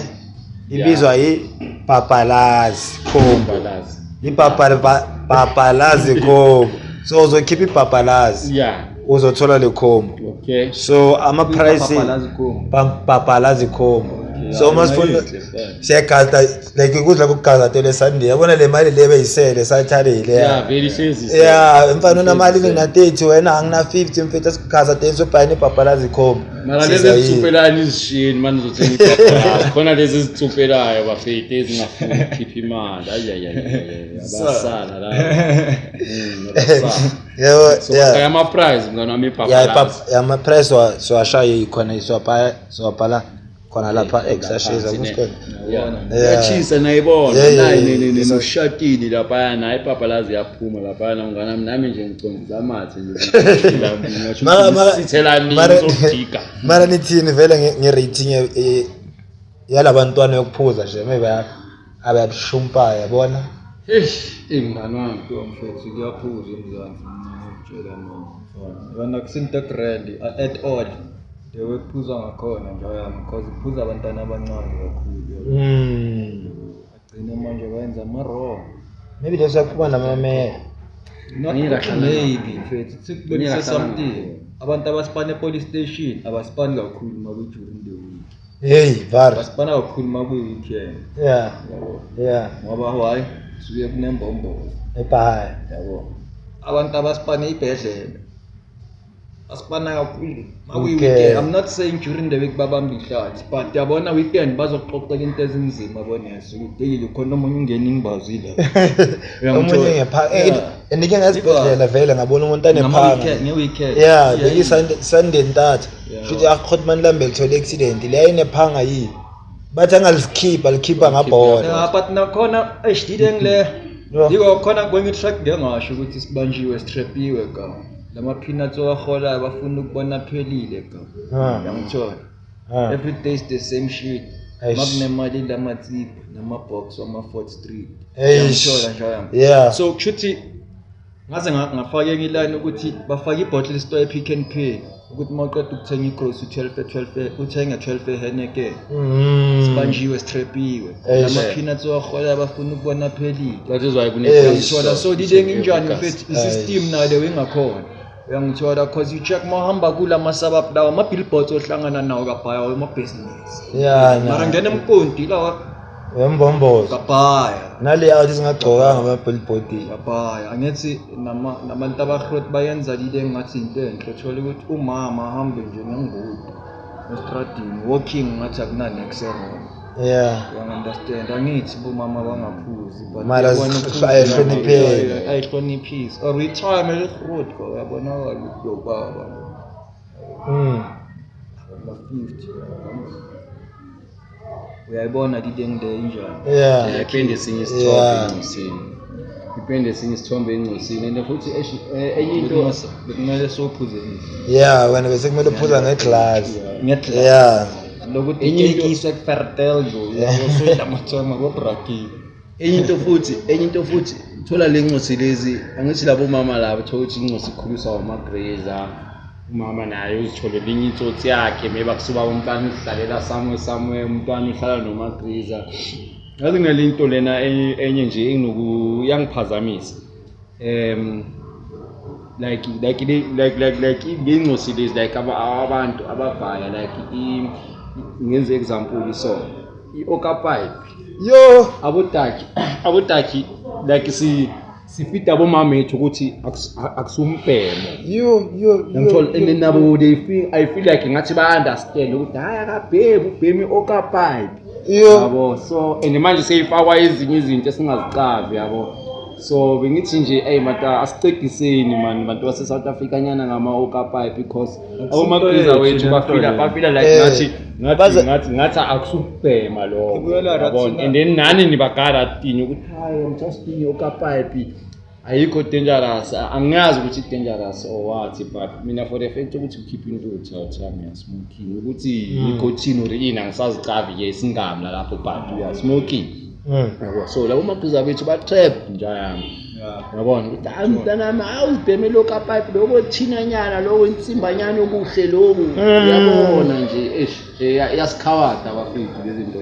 ibizwa yi-Papalazi Khombo. Papalazi Khombo. So uzokhipha iPapalazi. Yeah. Uzothola le Khombo. Okay. So ama-price Papalazi Khombo. So masifuna siyagada like ukudla kokugagatela Sunday. Yabona le mali le beyisele sathalile. Yeah, very sensitive. Yeah, mfana unamali ngina 30 wena angina 50 mfethu sikhaza sobhayini iPapalazi Khombo. Mara lezi zitsupelana izishini manje uzothenga iPapalazi. Khona lezi zitsupelayo bafethu ezingafuni ukukhipha imali. Abasala la. Yeah. So ama price ngana ami iPapalazi. Yeah, ama price swashaye khona iswaphala khona lapha exasheza kusikho. Yachisa nayibona nayi noshatile lapha na iPapalazi yaphuma lapha ngana nami nje ngicondisa amathe nje. Mara nithini vele nge-rating yalabantwana yokuphuza nje maybe abayabshumpa yabona. Ingane wami mfethu kuyaphuza emzansi ngitshela manje. Yona kusinto grand at all. Dewe kuphuza ngakhona nje because kuphuza abantwana abancane kakhulu. Agcina manje bayenza ama-wrong. Maybe that's why namamela. Not maybe mfethu sikubonisa something. Abantu abasipana e-police station abasipani kakhulu maku during the week. Hey, var. Basipana kakhulu maku weekend. Yeah. Ngoba why? Suye kunembombo. Ebhaya. Yabo. Abantu abasipana ibhedlela. Asipana kakhulu maku weekend. I'm not saying during the week babamba ihlathi, but yabona weekend bazoxoxela into ezinzima bonesa ukuthi khona umunye ungena ingibazile. Umunye ngephanga. Endike ngasibhedlela vele ngabona umuntu anephanga. Nge-weekend. Yeah, beki Sunday ntatha. Futhi akhotman lambe lithole accident. Le ayinephanga yini? Bathi alikhipha ngabhola. Yeah, but nakhona eshidile ngile. Yiko khona kwenye track ngengasho ukuthi sibanjiwe strappiwe ka. Lama peanuts owahola abafuna ukubona phelile ka. Yangithola. Every day is the same shit. Makunemali lamatsip namabox wama 4th Street. Yangithola njalo. Yeah. So kushuthi ngaze ngafaka engiline ukuthi bafaka ibottle store ePick n Pay ukuthi mawuqeda ukuthenga igrocery 12 uthenga 12 Henneken. Sibanjiwe strappiwe. Lama peanuts owahola abafuna ukubona phelile. That is why kunethola so didenge njani mfethu isystem nayo wengakhona. Uyangithola cause you check mahamba kula masabab lawa ama billboards ohlangana nawo kabhaya wema business. Yeah. Mara ngene emkonti lawa wembombozo. Kabhaya. Nale out isingagcokanga ama billboard. Kabhaya. Angithi nabantu abahrot bayenza lile ngathi into enhle. Uthola ukuthi umama ahambe nje ngengubo estradini walking ngathi akuna next error. Yeah. You understand? Angithi bomama bangaphuzi but mara ayihloniphise or retime eroad ko yabonakala ukuthi yobaba. La 50. Uyayibona didenge njani? Yeah. Iphinde esinye isithombe engcosini. Iphinde esinye isithombe engcosini and futhi enye into bekumele sophuze. Yeah, wena bese kumele uphuza ngeglass. Ngeglass. Yeah. Lokuthi ikiswe kufertel lo yasoyila mathoma ko braki. Enye into futhi thola lencosi lezi angithi labo mama labo thola ukuthi incosi ikhuliswa amagreza. Umama naye uzithole linye itsotsi yakhe maybe akusuba umntwana uhlalela somewhere umntwana uhlala nomagreza. Ngathi ngelinto lena enye nje enginokuyangiphazamisa. Like incosi lezi like abantu abavaya like ngenze example so i-Okapipe Yo abotaki like sifita abomama ethu ukuthi akusumpemo ngithola and nabo I feel like ngathi ba understand ukuthi hayi akabhemi ubhemi Okapipe yabo so and manje seyifakwa ezinye izinto esingazicavi yabo so bengithi nje mata asicediseni man bantu base South Africa nyana ngama Okapipe because awomagriza wethu bafila like ngathi akusubhema lo yabona and then nani nibagada tinyo ukuthi hayi I'm just doing Okapipe ayikho dangerous angazi ukuthi dangerous or what but mina for the fact ukuthi keep into time ya smoking ukuthi nicotine or yini angisazicavi ke singamla lapho but we are smoking. So labo magriza bethu ba trap njalo yabona ukuthi hayi mntanami awuzibheme lokho apipe lokho thinanyana lokho insimbanyana okuhle lokho uyabona nje yasikhawada abafiki lezi zinto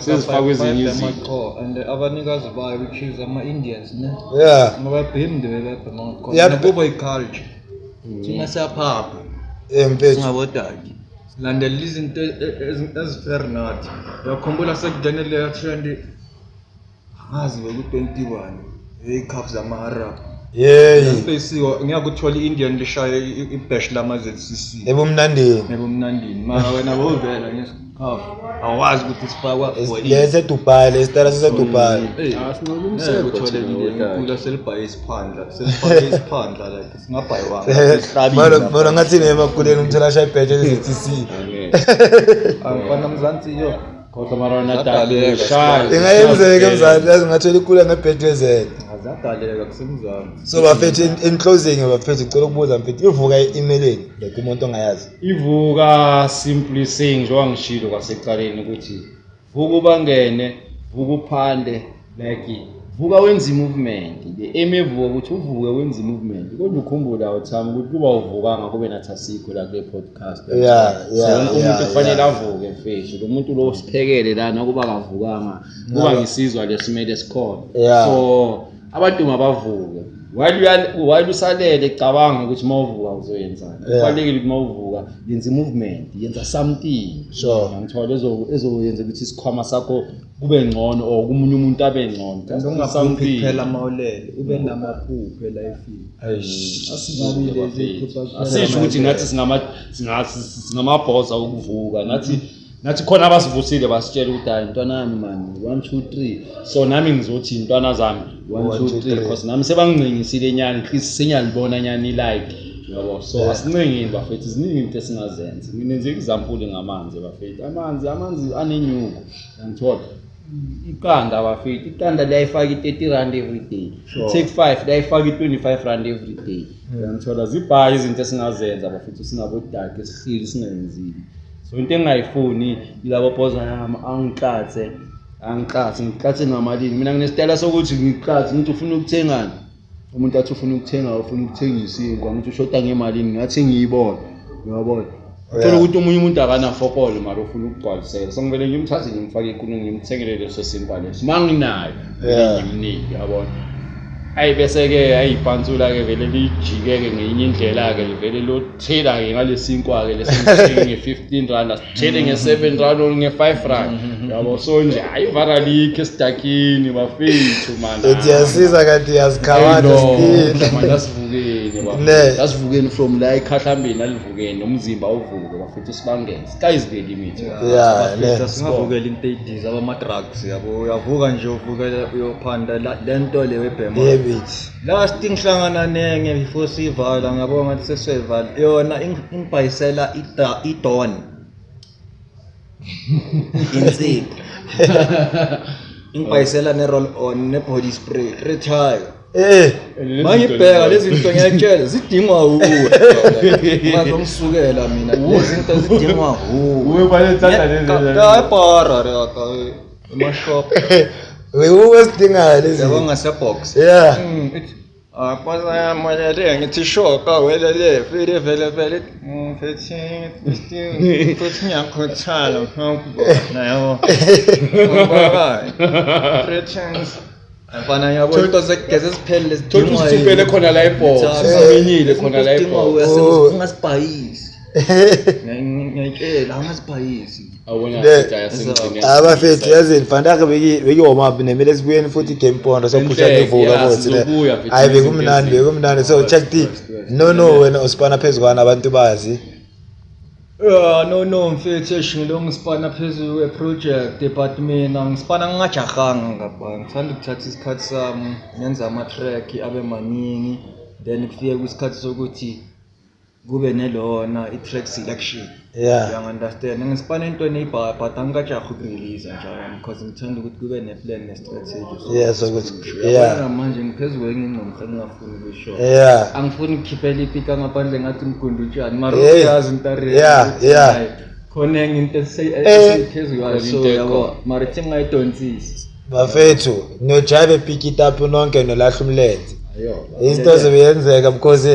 sezifakwe ezinye izinto and abanikazi bayo which is ama-Indians ne ngababhemi bebebhema Yeah. ngakhona kubo i-culture thina siyaphapha mfethu singabodaki silandelela izinto ezifair nathi uyakhumbula sekudene leya trend angazi beku-21 ey'khafu zama-Arab Spesiko ngiyakuthola i-Indian lishaya ibhash lama-ZCC ebumnandini ebumnandini mara wena bowuvela ngesikhafu awazi ukuthi sifakwa leseDubai lesitara seseDubai kutholekile inkula selibhaye isiphandla like singabhayiwanga bona ngathi nemakuleni umthela shaya ibhethe le-ZTC angifana mzansi yo kodwa mara wena dali shaya ingayenzeka emzansi yazi ngathola ikula ngebhethe wezela azadaleka kusemzansi so bafethu in closing bafethu ngicela ukubuza mfethu ivuka e-emailini like umuntu ongayazi ivuka simply saying njengoba ngishilo kwasekuqaleni ukuthi vuka ubangene vuka uphande like vuka wenza movement the aim evuka ukuthi uvuke wenza movement kodwa ukhumbula uthama ukuthi kuba uvukanga kube nathi asikho la kule podcast umuntu kufanele avuke mfethu lo muntu lo siphekele lana kuba akavukanga kuba ngisizwa lesimele sikhona so abantu mabavuke while usalele ecabanga ukuthi mawuvuka uzoyenzani kubalekile ukuthi mawuvuka yenza movement yenza something ngithola ezoyenza ukuthi isikhwama sakho kube ngcono or kumunye umuntu abe ngcono ungaphi phela mawulele ube namaphupho elifini asisho ukuthi ngathi singamabhosa ukuvuka nathi khona abasivusile basitshela ukuthi hayi ntwanami man 1 2 3 so nami ngizothi intwana zami 1 2 3 because nami sebangincingisile nyani increase senyalibona nyani like yabo so asincingile bafethu ziningi into esingazenza nginenze example ngamanzi bafethu amanzi anenyuko ngithola iqanda bafethu iqanda layifaka i30 rand every day take 5 layifaka i25 rand every day ngithola zibhayi izinto esingazenza bafethu singabodaki esihlili singenzile so into engayifuni yilabo bhoza yami angikhathe ngamalini mina nginesitayela sokuthi ngikhathe umuntu ufuna ukuthengana umuntu athi ufuna ukuthenga ufuna ukuthengisa ingwa ngithi ushoda ngemalini ngathi ngiyibona uyabona uthola ukuthi omunye umuntu akana fokolo mara ufuna ukugcwalisela so ngivele ngimthathe ngimfake ikhuni ngimthengele leso simple leso manginayo ngimnike yabona ayi bese ke ayiphansula ke vele lijike ke ngenye indlela ke vele lo thela ke ngalesinkwa ke lesithenge nge15 rand asithele nge7 rand or nge5 rand yabo so nje ayivaralike sidakini bafethu manje ethi yasiza kanti yazikhawada still manje asivukeni from la ikhahlambeni alivukeni nomzimba uvuke bafethu sibangene sky is the limit singavukela into eyidiza abama-drugs yabo uyavuka nje uvukela uyophanda lento le webhema last ngihlangana nenge before sivala ngabona ngathi sesivala yona ingibhayisela idon insipho ingibhayisela ne-roll on ne-body spray retire mangibheka lezi zinto ngiyatshela zidingwa uwe ngazongisukela mina lezi zinto zidingwa uwe ebhara emashop wesidingayo lezi yabo ngasebox Pasa malere ngithi shoka welele vele futhi ngiyakhuthala ngakubona yabo pretends afana yabo into zegeze siphele sidingwa sipele khona la ibox simenyile khona la ibox ungasibhayisi ngiyatshela ungasibhayisi abafethu yazini fandake bekiwoma up nemele sibuyeni futhi iGamePondo sophusha ngevuka futhi hayi bekumnandi so check it no wena usipana phezukwana abantu bazi no mfethu eshilo ngisipana phezulu kweproject but mina ngisipana ngingajahanga ngapha ngithanda ukuthatha isikhathi sami ngenza ama-track abe maningi then kufike kwisikhathi sokuthi kube nelona i-track selection understand ngisipana into eneyibhaya but angikajahi ukurelease njalo because ngithanda ukuthi kube ne-plan ne-strategy so ukuthi manje ngiphezu kwengingqondo engingafuni ukuyisho angifuni ukukhiphela ipika ngaphandle ngathi mgundu utshani mara uyazi intari khona enye into eseyiphezu kwayo so yabo mara thingayidonsisi bafethu nojabe pick it up nonke nolahla umlenze Ayo. izinto zibeyenzeka because